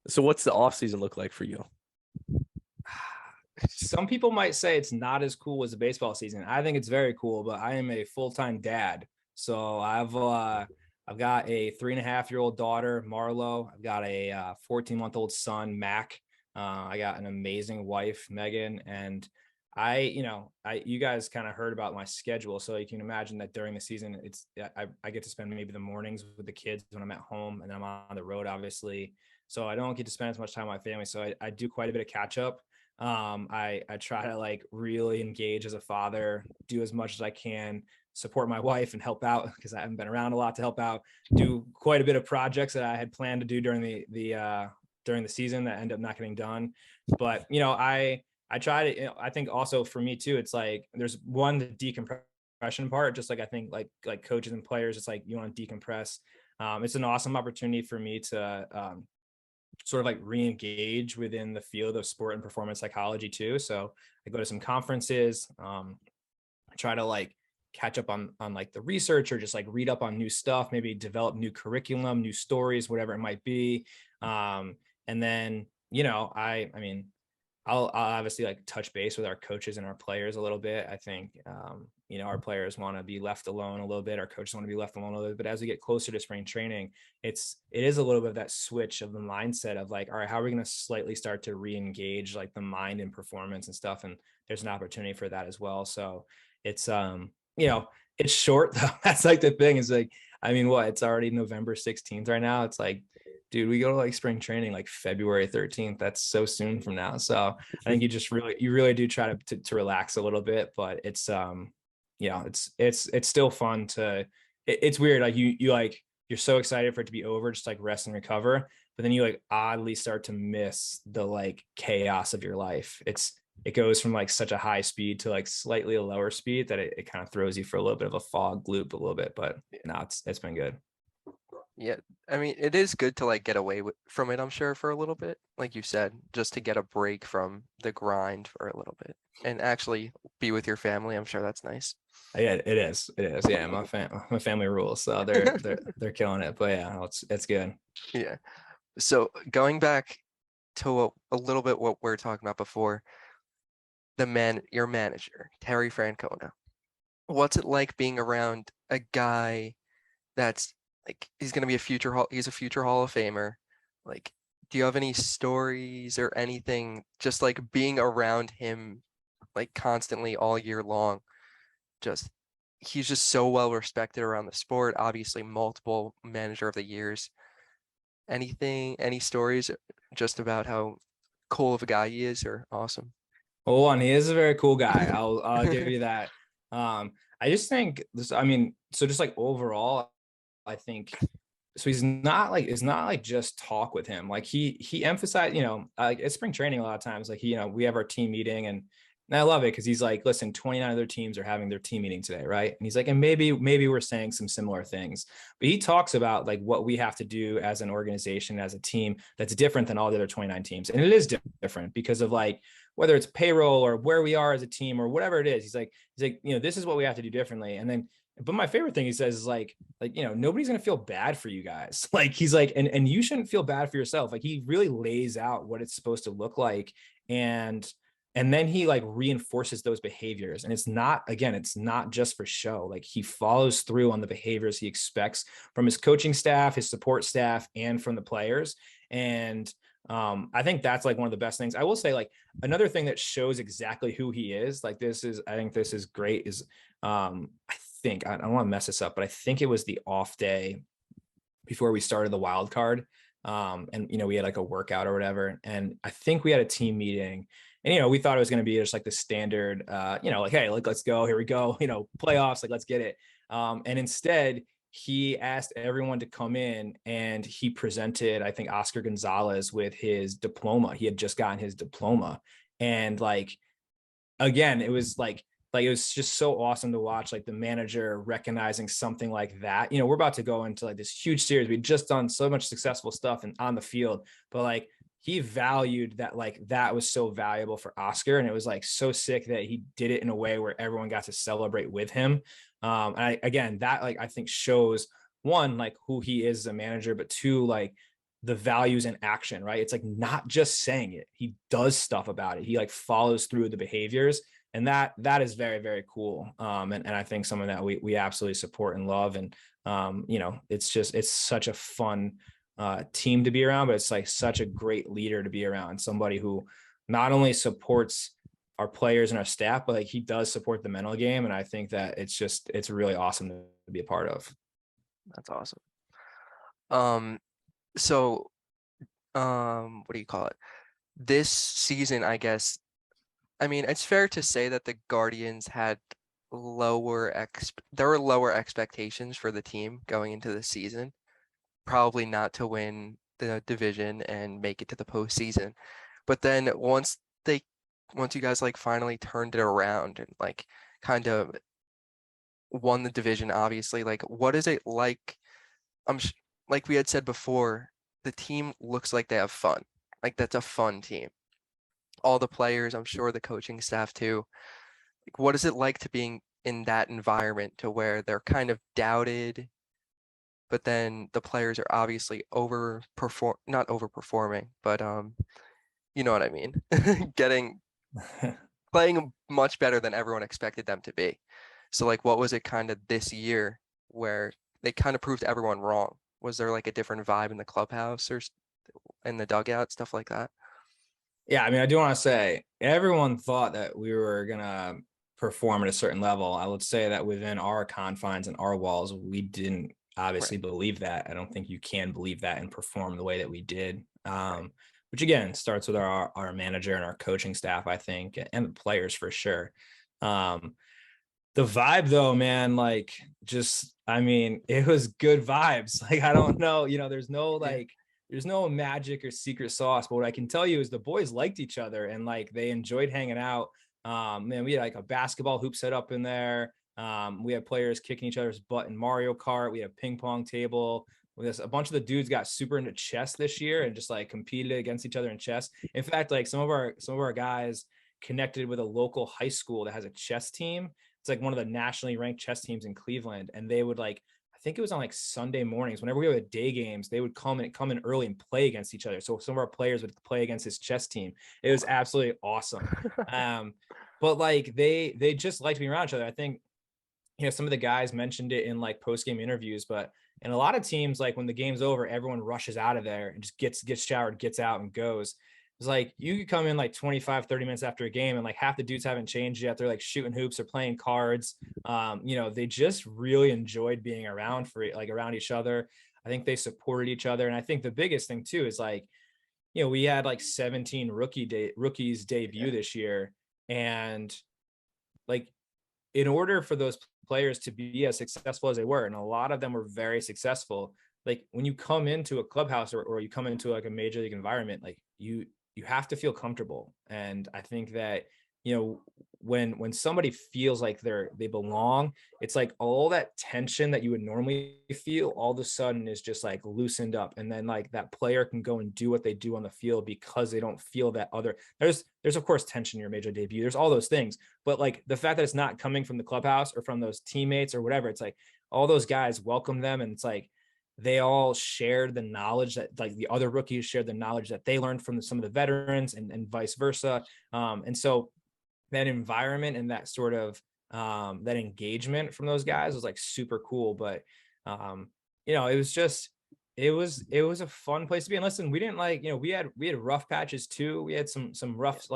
So what's the off season look like for you? Some people might say it's not as cool as the baseball season. I think it's very cool, but I am a full-time dad. So I've got a 3.5-year-old daughter, Marlo. I've got a 14-month-old son, Mac. I got an amazing wife, Megan, and you guys kind of heard about my schedule. So you can imagine that during the season, I get to spend maybe the mornings with the kids when I'm at home, and then I'm on the road, obviously. So I don't get to spend as much time with my family. So I do quite a bit of catch up. I try to like really engage as a father, do as much as I can, support my wife and help out because I haven't been around a lot to help out, do quite a bit of projects that I had planned to do during the season that end up not getting done. But, I try to, I think also for me too, it's like, there's one, the decompression part, just like, I think like coaches and players, it's like, you want to decompress. It's an awesome opportunity for me to, sort of like re-engage within the field of sport and performance psychology too. So I go to some conferences, I try to like catch up on like the research or just like read up on new stuff, maybe develop new curriculum, new stories, whatever it might be. And then, I mean, I'll obviously like touch base with our coaches and our players a little bit. I think, our players want to be left alone a little bit. Our coaches want to be left alone a little bit. But as we get closer to spring training, it is a little bit of that switch of the mindset of like, all right, how are we going to slightly start to re-engage like the mind and performance and stuff? And there's an opportunity for that as well. So it's, it's short though. That's like the thing is like, I mean, it's already November 16th right now. It's like, dude, we go to like spring training like February 13th. That's so soon from now. So I think you really do try to relax a little bit, but it's it's still fun it's weird. Like you're so excited for it to be over, just like rest and recover. But then you like oddly start to miss the like chaos of your life. It goes from like such a high speed to like slightly a lower speed that it kind of throws you for a little bit of a fog loop a little bit, but no, it's been good. Yeah, I mean, it is good to like get away from it, I'm sure, for a little bit, like you said, just to get a break from the grind for a little bit and actually be with your family. I'm sure that's nice. Yeah, it is. It is. Yeah, my family rules, so they're killing it. But yeah, it's good. Yeah. So going back to a little bit what we're talking about before, your manager, Terry Francona. What's it like being around a guy that's like he's a future Hall of Famer? Like, do you have any stories or anything just like being around him like constantly all year long? Just he's just so well respected around the sport, obviously multiple manager of the years. Any stories just about how cool of a guy he is or awesome? Oh, and he is a very cool guy. I'll give you that. I just think this. I mean, so just like overall, I think so. It's not like just talk with him. Like he emphasized, like at spring training a lot of times, like we have our team meeting and I love it because he's like, listen, 29 other teams are having their team meeting today, right? And he's like, and maybe we're saying some similar things, but he talks about like what we have to do as an organization, as a team that's different than all the other 29 teams, and it is different because of like whether it's payroll or where we are as a team or whatever it is. He's like, this is what we have to do differently, and then. But my favorite thing he says is like, nobody's going to feel bad for you guys. Like, he's like, and you shouldn't feel bad for yourself. Like he really lays out what it's supposed to look like. And then he like reinforces those behaviors. And it's not just for show. Like he follows through on the behaviors he expects from his coaching staff, his support staff, and from the players. And I think that's like one of the best things. I will say like another thing that shows exactly who he is, like I think this is great is I don't want to mess this up, but I think it was the off day before we started the wild card. And we had like a workout or whatever. And I think we had a team meeting and, we thought it was going to be just like the standard, like, hey, like, let's go, here we go, playoffs, like, let's get it. And instead he asked everyone to come in and he presented, I think, Oscar Gonzalez with his diploma. He had just gotten his diploma. And like, again, it was like it was just so awesome to watch, like the manager recognizing something like that. We're about to go into like this huge series. We'd just done so much successful stuff and on the field, but like he valued that, like that was so valuable for Oscar. And it was like so sick that he did it in a way where everyone got to celebrate with him. And that like, I think shows one, like who he is as a manager, but two, like the values in action, right? It's like not just saying it, he does stuff about it. He like follows through the behaviors. And that is very, very cool. And I think something that we absolutely support and love. And, it's such a fun team to be around, but it's like such a great leader to be around. Somebody who not only supports our players and our staff, but like he does support the mental game. And I think that it's really awesome to be a part of. That's awesome. So, what do you call it? This season, I guess, I mean, it's fair to say that the Guardians had there were lower expectations for the team going into the season. Probably not to win the division and make it to the postseason. But then once you guys like finally turned it around and like kind of won the division, obviously, like what is it like? Like we had said before, the team looks like they have fun. Like that's a fun team. All the players, I'm sure the coaching staff too. Like, what is it like to being in that environment to where they're kind of doubted, but then the players are obviously not overperforming, but you know what I mean. Getting playing much better than everyone expected them to be. So like what was it kind of this year where they kind of proved everyone wrong? Was there like a different vibe in the clubhouse or in the dugout, stuff like that? Yeah, I mean, I do want to say everyone thought that we were gonna perform at a certain level. I would say that within our confines and our walls, we didn't obviously Right. believe that. I don't think you can believe that and perform the way that we did. Right. Which again starts with our manager and our coaching staff, I think, and the players for sure. The vibe though, man, like just I mean, it was good vibes. Like I don't know, Yeah. there's no magic or secret sauce, but what I can tell you is the boys liked each other and like they enjoyed hanging out. Man, we had like a basketball hoop set up in there. We had players kicking each other's butt in Mario Kart. We had a ping pong table. A bunch of the dudes got super into chess this year and just like competed against each other in chess. In fact, like some of our guys connected with a local high school that has a chess team. It's like one of the nationally ranked chess teams in Cleveland. And they would like, I think it was on like Sunday mornings, whenever we had day games, they would come in early and play against each other. So some of our players would play against his chess team. It was absolutely awesome. But like they just liked being around each other. I think, some of the guys mentioned it in like post-game interviews, but in a lot of teams, like when the game's over, everyone rushes out of there and just gets showered, gets out and goes. It's like you could come in like 25, 30 minutes after a game and like half the dudes haven't changed yet. They're like shooting hoops or playing cards. They just really enjoyed being around around each other. I think they supported each other. And I think the biggest thing too is like, we had like 17 rookies debut this year. And like in order for those players to be as successful as they were, and a lot of them were very successful, like when you come into a clubhouse or you come into like a major league environment, like you have to feel comfortable. And I think that, when somebody feels like they belong, it's like all that tension that you would normally feel all of a sudden is just like loosened up. And then like that player can go and do what they do on the field because they don't feel that other there's of course tension in your major debut. There's all those things. But like the fact that it's not coming from the clubhouse or from those teammates or whatever, it's like all those guys welcome them. And it's like they all shared the knowledge that like the other rookies shared the knowledge that they learned from some of the veterans and vice versa. And so that environment and that sort of that engagement from those guys was like super cool. But it was just it was a fun place to be. And listen, we didn't like, we had rough patches too. We had some rough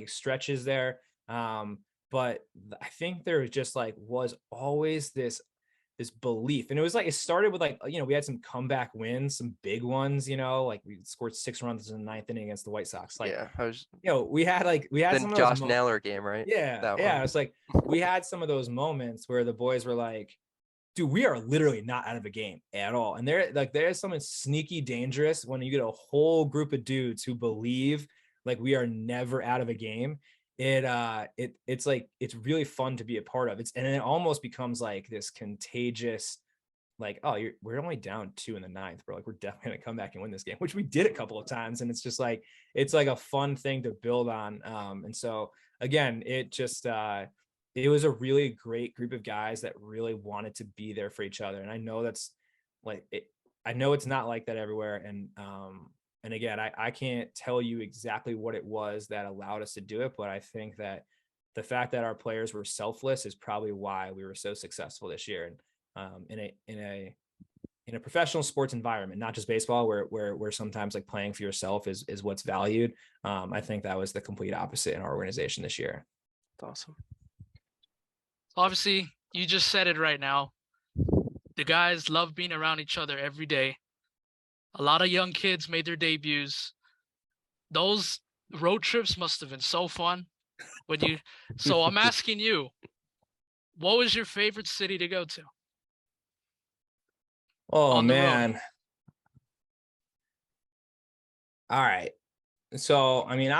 stretches there. But I think there just like was always this belief. And it was like, it started with like, we had some comeback wins, some big ones, like we scored 6 runs in the 9th inning against the White Sox. Like, Yeah, I was we had then some of those Josh Naylor game, right? yeah, That yeah. one. It's like we had some of those moments where the boys were like, dude, we are literally not out of a game at all. And there's something sneaky dangerous when you get a whole group of dudes who believe like we are never out of a game. It's like it's really fun to be a part of. And it almost becomes like this contagious, like, oh, we're only down 2 in the 9th, bro. Like we're definitely gonna come back and win this game, which we did a couple of times. And it's just like it's like a fun thing to build on. And so again, it was a really great group of guys that really wanted to be there for each other. And I know that's like it, I know it's not like that everywhere. And again, I can't tell you exactly what it was that allowed us to do it, but I think that the fact that our players were selfless is probably why we were so successful this year. And in a professional sports environment, not just baseball, where sometimes like playing for yourself is what's valued. I think that was the complete opposite in our organization this year. That's awesome. Obviously, you just said it right now. The guys love being around each other every day. A lot of young kids made their debuts. Those road trips must have been so fun. So I'm asking you, What was your favorite city to go to Oh on the road? man. All right. So I mean,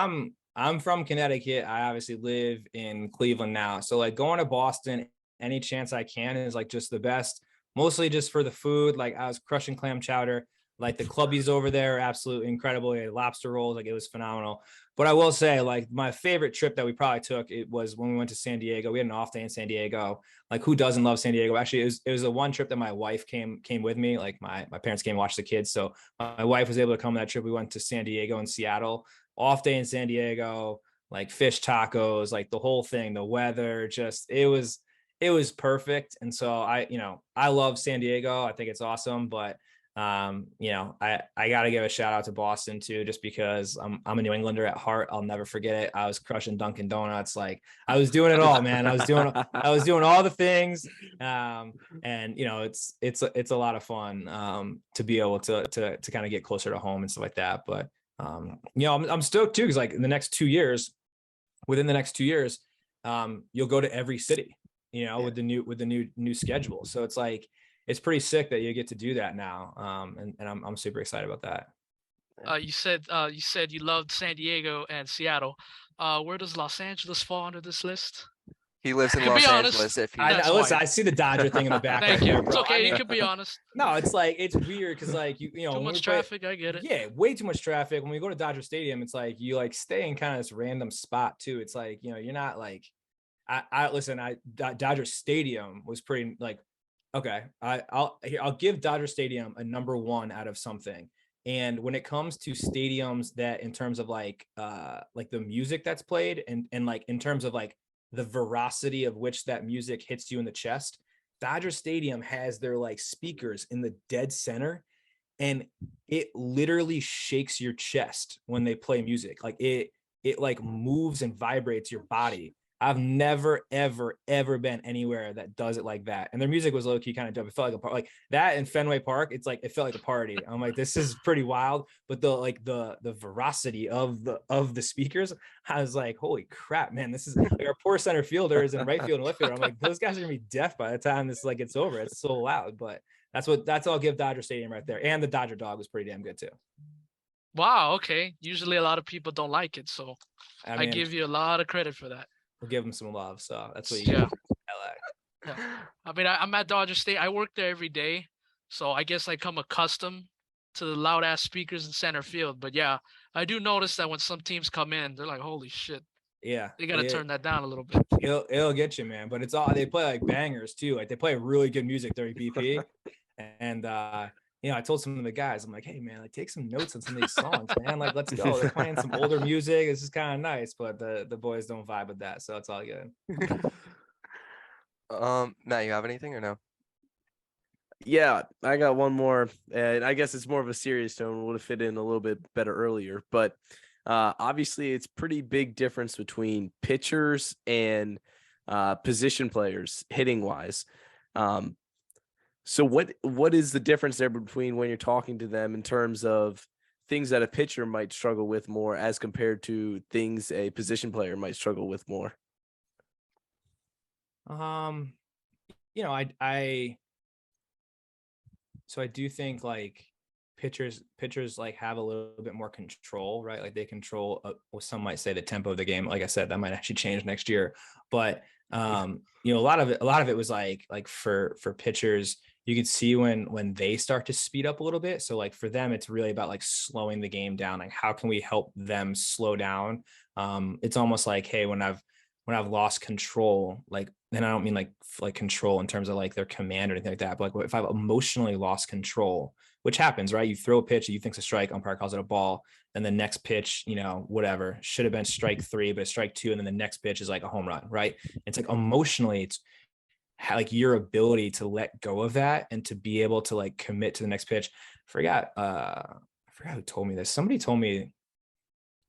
I'm from Connecticut. I obviously live in Cleveland now. So like going to Boston any chance I can is like just the best. Mostly just for the food. Like I was crushing clam chowder. Like the clubbies over there are absolutely incredible. They had lobster rolls, like it was phenomenal. But I will say, like my favorite trip that we probably took, it was when we went to San Diego. We had an off day in San Diego. Like who doesn't love San Diego? Actually, it was the one trip that my wife came with me. Like my parents came watch the kids, so my wife was able to come on that trip. We went to San Diego and Seattle, off day in San Diego, like fish tacos, like the whole thing, the weather, just it was perfect. And so I love San Diego. I think it's awesome, but I got to give a shout out to Boston too, just because I'm a New Englander at heart. I'll never forget it. I was crushing Dunkin' Donuts. Like I was doing it all, man. I was doing all the things. And it's a lot of fun to be able to kind of get closer to home and stuff like that. But I'm stoked too, because like in the next 2 years, within the next 2 years, you'll go to every city, with the new schedule. So it's like it's pretty sick that you get to do that now. And I'm super excited about that. You said you loved San Diego and Seattle. Where does Los Angeles fall under this list? He lives in You can be Los honest. Angeles. If he, I That's know. Listen, why. I see the Dodger thing in the back right Thank you. there, It's bro. okay. I You mean, can be honest. no, it's like it's weird because like Too much traffic. I get it. Yeah, way too much traffic. When we go to Dodger Stadium, it's like you like stay in kind of this random spot too. It's like you're not like Dodger Stadium was pretty like okay. I'll give Dodger Stadium a number one out of something. And when it comes to stadiums that in terms of like the music that's played and like in terms of like the veracity of which that music hits you in the chest, Dodger Stadium has their like speakers in the dead center, and it literally shakes your chest when they play music. Like it like moves and vibrates your body. I've never, ever, ever been anywhere that does it like that. And their music was low key kind of dope. It felt like a part like that in Fenway Park. It's like it felt like a party. I'm like, this is pretty wild. But the veracity of the speakers, I was like, holy crap, man! This is like our poor center fielders and right field and left field. I'm like, those guys are gonna be deaf by the time this like it's over. It's so loud. But that's all I'll give Dodger Stadium right there. And the Dodger dog was pretty damn good too. Wow. Okay. Usually a lot of people don't like it, so I I mean, give you a lot of credit for that. we'll give them some love. So that's what you Yeah. get. LA. Yeah. I mean, I'm at Dodger State. I work there every day, so I guess I come accustomed to the loud ass speakers in center field. But yeah, I do notice that when some teams come in, they're like, "Holy shit!" Yeah, They gotta turn that down a little bit. it'll get you, man. But it's all they play like bangers too. Like they play really good music during BP. And I told some of the guys, I'm like, hey man, like take some notes on some of these songs, man. Like let's go. They're playing some older music. This is kind of nice, but the boys don't vibe with that, so it's all good. Matt, you have anything or no? Yeah, I got one more, and I guess it's more of a serious tone. Would have fit in a little bit better earlier, but obviously it's pretty big difference between pitchers and position players hitting wise. So what is the difference there between when you're talking to them in terms of things that a pitcher might struggle with more as compared to things a position player might struggle with more? So I do think like pitchers like have a little bit more control, right? Like they control well, some might say the tempo of the game. Like I said, that might actually change next year. But a lot of it was like for pitchers, you could see when they start to speed up a little bit. So like for them, it's really about like slowing the game down. Like how can we help them slow down? It's almost like, hey, when I've lost control, like, and I don't mean like control in terms of like their command or anything like that, but like if I've emotionally lost control, which happens, right? You throw a pitch that you think's a strike, umpire calls it a ball, and the next pitch, whatever, should have been strike 3, but it's strike 2, and then the next pitch is like a home run, right? It's like emotionally, it's like your ability to let go of that and to be able to like commit to the next pitch. I forgot who told me this. Somebody told me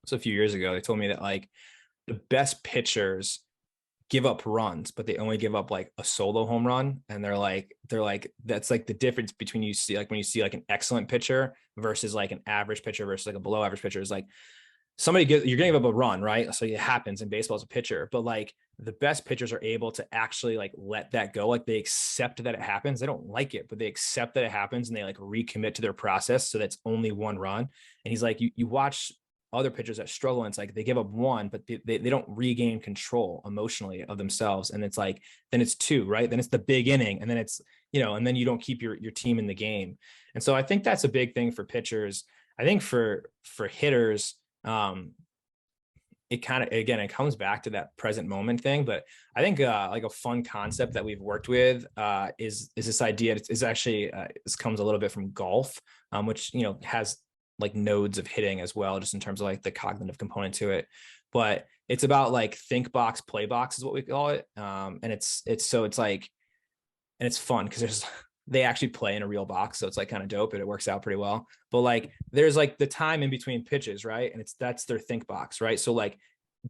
this a few years ago. They told me that like the best pitchers give up runs, but they only give up like a solo home run. And they're like, that's like the difference between when you see like an excellent pitcher versus like an average pitcher versus like a below average pitcher is like you're gonna give up a run, right? So it happens in baseball as a pitcher, but like the best pitchers are able to actually like let that go. Like they accept that it happens. They don't like it, but they accept that it happens and they like recommit to their process. So that's only one run. And he's like, you watch other pitchers that struggle and it's like they give up one, but they don't regain control emotionally of themselves. And it's like, then it's two, right? Then it's the big inning. And then it's, and then you don't keep your team in the game. And so I think that's a big thing for pitchers. I think for hitters, it kind of, again, it comes back to that present moment thing, but I think like a fun concept that we've worked with is this idea. It's actually this comes a little bit from golf, which has like nodes of hitting as well, just in terms of like the cognitive component to it. But it's about like think box, play box is what we call it, and it's like, and it's fun because they actually play in a real box, so it's like kind of dope and it works out pretty well. But like there's like the time in between pitches, right? And that's their think box, right? So like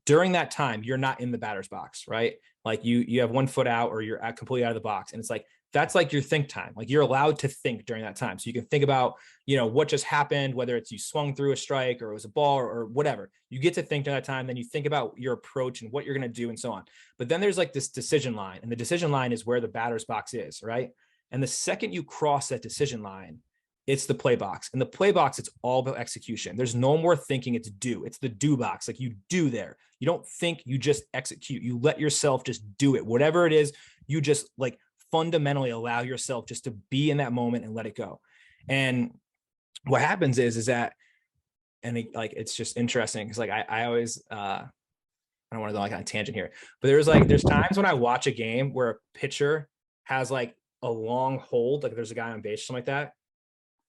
during that time, you're not in the batter's box, right? Like you have 1 foot out or you're completely out of the box. And it's like, that's like your think time. Like you're allowed to think during that time. So you can think about, what just happened, whether it's you swung through a strike or it was a ball or whatever. You get to think during that time. Then you think about your approach and what you're going to do and so on. But then there's like this decision line, and the decision line is where the batter's box is, right? And the second you cross that decision line, it's the play box. In the play box, it's all about execution. There's no more thinking, it's do. It's the do box. Like you do there. You don't think, you just execute. You let yourself just do it. Whatever it is, you just like fundamentally allow yourself just to be in that moment and let it go. And what happens is that, and it's just interesting because like I always I don't want to go like on a tangent here, but there's times when I watch a game where a pitcher has like a long hold, like there's a guy on base, something like that,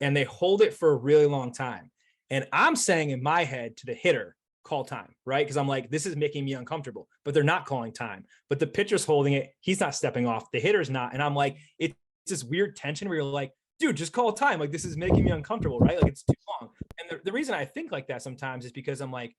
and they hold it for a really long time. And I'm saying in my head to the hitter, call time, right? Because I'm like, this is making me uncomfortable, but they're not calling time. But the pitcher's holding it. He's not stepping off. The hitter's not. And I'm like, it's this weird tension where you're like, dude, just call time. Like, this is making me uncomfortable, right? Like, it's too long. And the reason I think like that sometimes is because I'm like,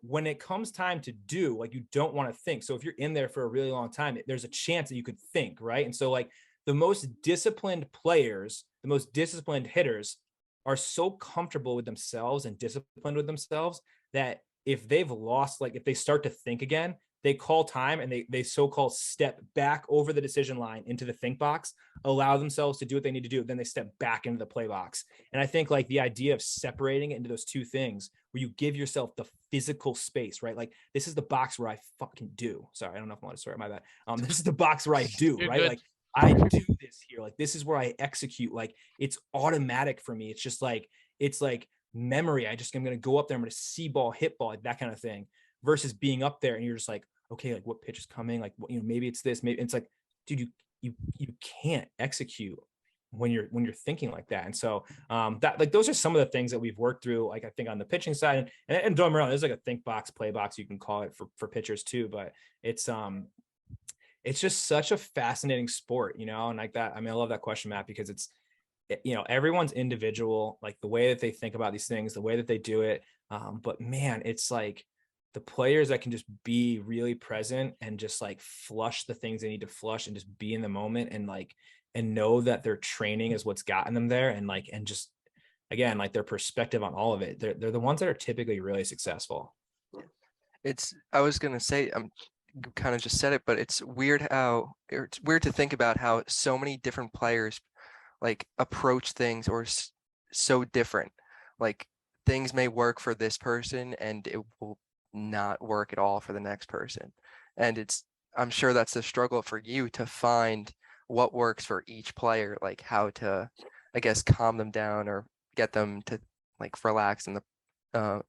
when it comes time to do, like, you don't want to think. So if you're in there for a really long time, there's a chance that you could think, right? And so like the most disciplined players, the most disciplined hitters are so comfortable with themselves and disciplined with themselves that if they've lost, like if they start to think again, they call time and they so-called step back over the decision line into the think box, allow themselves to do what they need to do. Then they step back into the play box. And I think like the idea of separating it into those two things where you give yourself the physical space, right? Like this is the box where I fucking do. Sorry, I don't know if I want to swear, my bad. This is the box where I do, You're right? good. Like I do this here. Like this is where I execute. Like it's automatic for me. It's just like, it's like memory. I'm going to go up there. I'm going to see ball, hit ball, like that kind of thing, versus being up there and you're just like, okay, like what pitch is coming? Like, maybe it's this, maybe it's like, dude, you can't execute when you're thinking like that. And so that like, those are some of the things that we've worked through, like I think on the pitching side and don't get me wrong, there's like a think box, play box, you can call it for pitchers too, but it's just such a fascinating sport, and like that. I mean, I love that question, Matt, because it's, everyone's individual, like the way that they think about these things, the way that they do it. But man, it's like the players that can just be really present and just like flush the things they need to flush and just be in the moment and know that their training is what's gotten them there. And just, again, like their perspective on all of it. They're the ones that are typically really successful. I was going to say, you kind of just said it, but it's weird to think about how so many different players like approach things or so different. Like things may work for this person and it will not work at all for the next person. And I'm sure that's the struggle for you to find what works for each player, like how to, I guess, calm them down or get them to like relax in the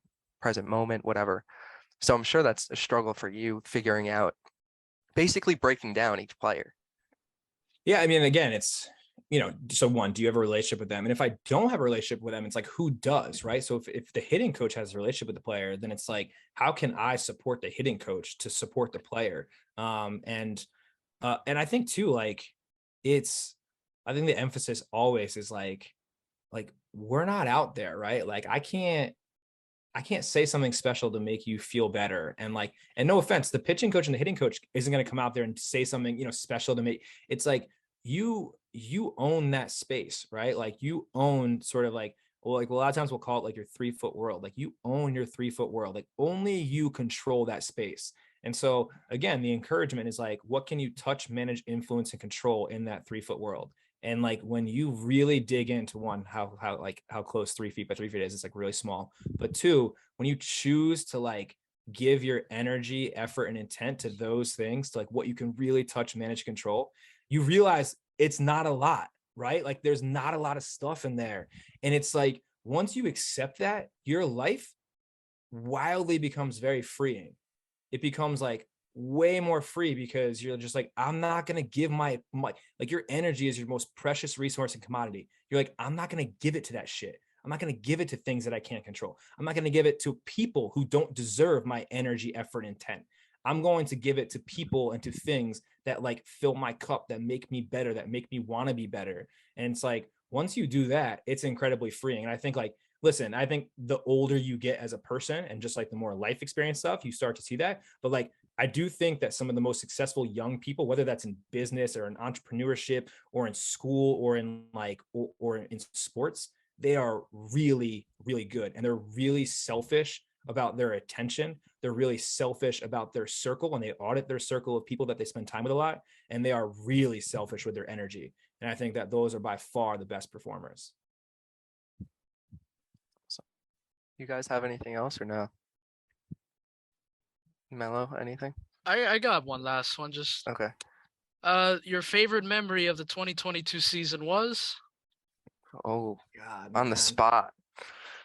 present moment, whatever. So I'm sure that's a struggle for you, figuring out, basically breaking down each player. Yeah, I mean, again, it's, so one, do you have a relationship with them? And if I don't have a relationship with them, it's like, who does, right? So if the hitting coach has a relationship with the player, then it's like, how can I support the hitting coach to support the player? And I think too, like I think the emphasis always is like we're not out there, right? Like I can't say something special to make you feel better. And no offense, the pitching coach and the hitting coach isn't going to come out there and say something, special to make. It's like, you own that space, right? Like you own sort of like like a lot of times we'll call it like your 3-foot world. Like you own your 3-foot world. Like only you control that space. And so again, the encouragement is like, what can you touch, manage, influence, and control in that 3-foot world? And like when you really dig into one, how close 3 feet by 3 feet is, it's like really small. But two, when you choose to like give your energy, effort, and intent to those things, to like what you can really touch, manage, control, you realize it's not a lot, right? Like there's not a lot of stuff in there. And it's like, once you accept that, your life wildly becomes very freeing. It becomes like way more free because you're just like, I'm not going to give my, like your energy is your most precious resource and commodity. You're like, I'm not going to give it to that shit. I'm not going to give it to things that I can't control. I'm not going to give it to people who don't deserve my energy, effort, and intent. I'm going to give it to people and to things that like fill my cup, that make me better, that make me want to be better. And it's like, once you do that, it's incredibly freeing. And I think like, listen, I think the older you get as a person and just like the more life experience stuff, you start to see that. But like, I do think that some of the most successful young people, whether that's in business or in entrepreneurship or in school or in like, or in sports, they are really, really good. And they're really selfish about their attention. They're really selfish about their circle, and they audit their circle of people that they spend time with a lot. And they are really selfish with their energy. And I think that those are by far the best performers. You guys have anything else or no? Melo, anything? I got one last one. Just Okay. your favorite memory of the 2022 season was? Oh, God, on the man. spot.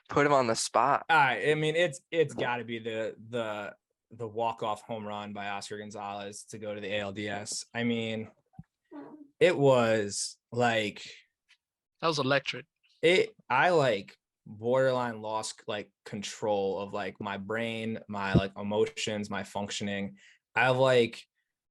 Put him on the spot. I mean, it's got to be the walk-off home run by Oscar Gonzalez to go to the ALDS. I mean, it was like That was electric. I like borderline lost like control of like my brain, my like emotions, my functioning. I have like,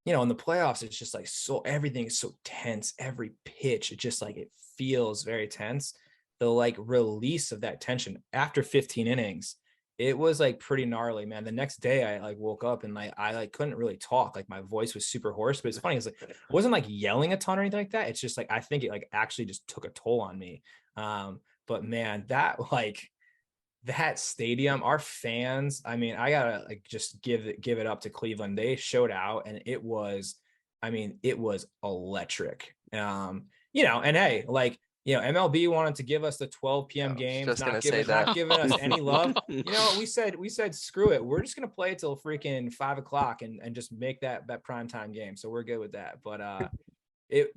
you know, in the playoffs, it's just like so everything is so tense. Every pitch, it just like it feels very tense. The like release of that tension after 15 innings, it was like pretty gnarly, man. The next day I like woke up and like I like couldn't really talk. Like my voice was super hoarse, but it's funny, it's like it wasn't like yelling a ton or anything like that. It's just like I think it like actually just took a toll on me. But man, that stadium, our fans, I mean, I gotta like just give it up to Cleveland. They showed out and it was, I mean, it was electric. You know, and hey, like, you know, MLB wanted to give us the 12 p.m. games, just gonna not say that. not giving us any love. You know, we said screw it. We're just gonna play till freaking 5 o'clock and just make that primetime game. So we're good with that. But it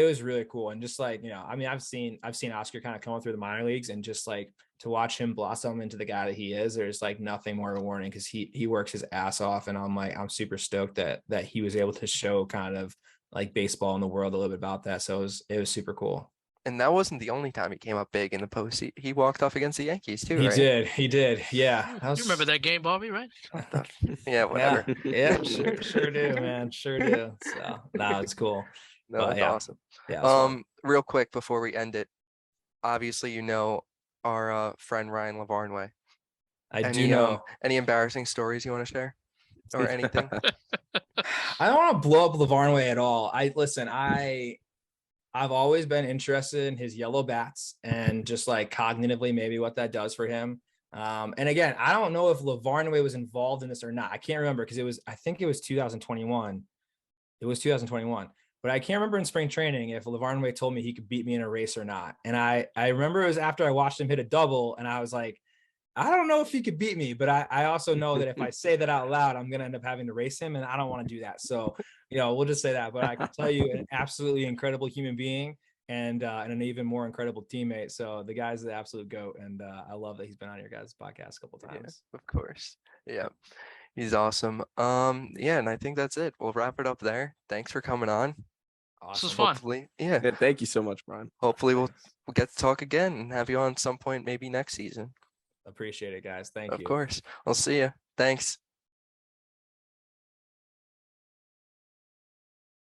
was really cool. And just like, you know, I mean, I've seen Oscar kind of come through the minor leagues, and just like to watch him blossom into the guy that he is, there's like nothing more rewarding, because he works his ass off. And I'm super stoked that he was able to show kind of like baseball in the world a little bit about that. So it was super cool. And that wasn't the only time he came up big in the postseason. He walked off against the Yankees too, He right? did. Yeah. You remember that game, Bobby, right? Yeah, whatever. Yeah, sure do, man. Sure do. So no, it's cool. No, But that's yeah. awesome. Yeah. It was fun. Real quick before we end it, obviously you know our friend Ryan Lavarnway. I do know. Any embarrassing stories you want to share or anything? I don't want to blow up Lavarnway at all. I've always been interested in his yellow bats and just like cognitively maybe what that does for him. And again, I don't know if Lavarnway was involved in this or not. I can't remember, because I think it was 2021. It was 2021, but I can't remember in spring training if Lavarnway told me he could beat me in a race or not. And I remember it was after I watched him hit a double, and I was like, I don't know if he could beat me, but I also know that if I say that out loud, I'm going to end up having to race him, and I don't want to do that. So, you know, we'll just say that, but I can tell you, an absolutely incredible human being and an even more incredible teammate. So the guy's the absolute GOAT. And I love that he's been on your guys' podcast a couple times. Yeah, of course. Yeah. He's awesome. Yeah, and I think that's it. We'll wrap it up there. Thanks for coming on. Awesome. This was fun. Hopefully, yeah. Thank you so much, Brian. Hopefully we'll get to talk again and have you on some point maybe next season. Appreciate it, guys. Thank you. Of course. I'll see you. Thanks.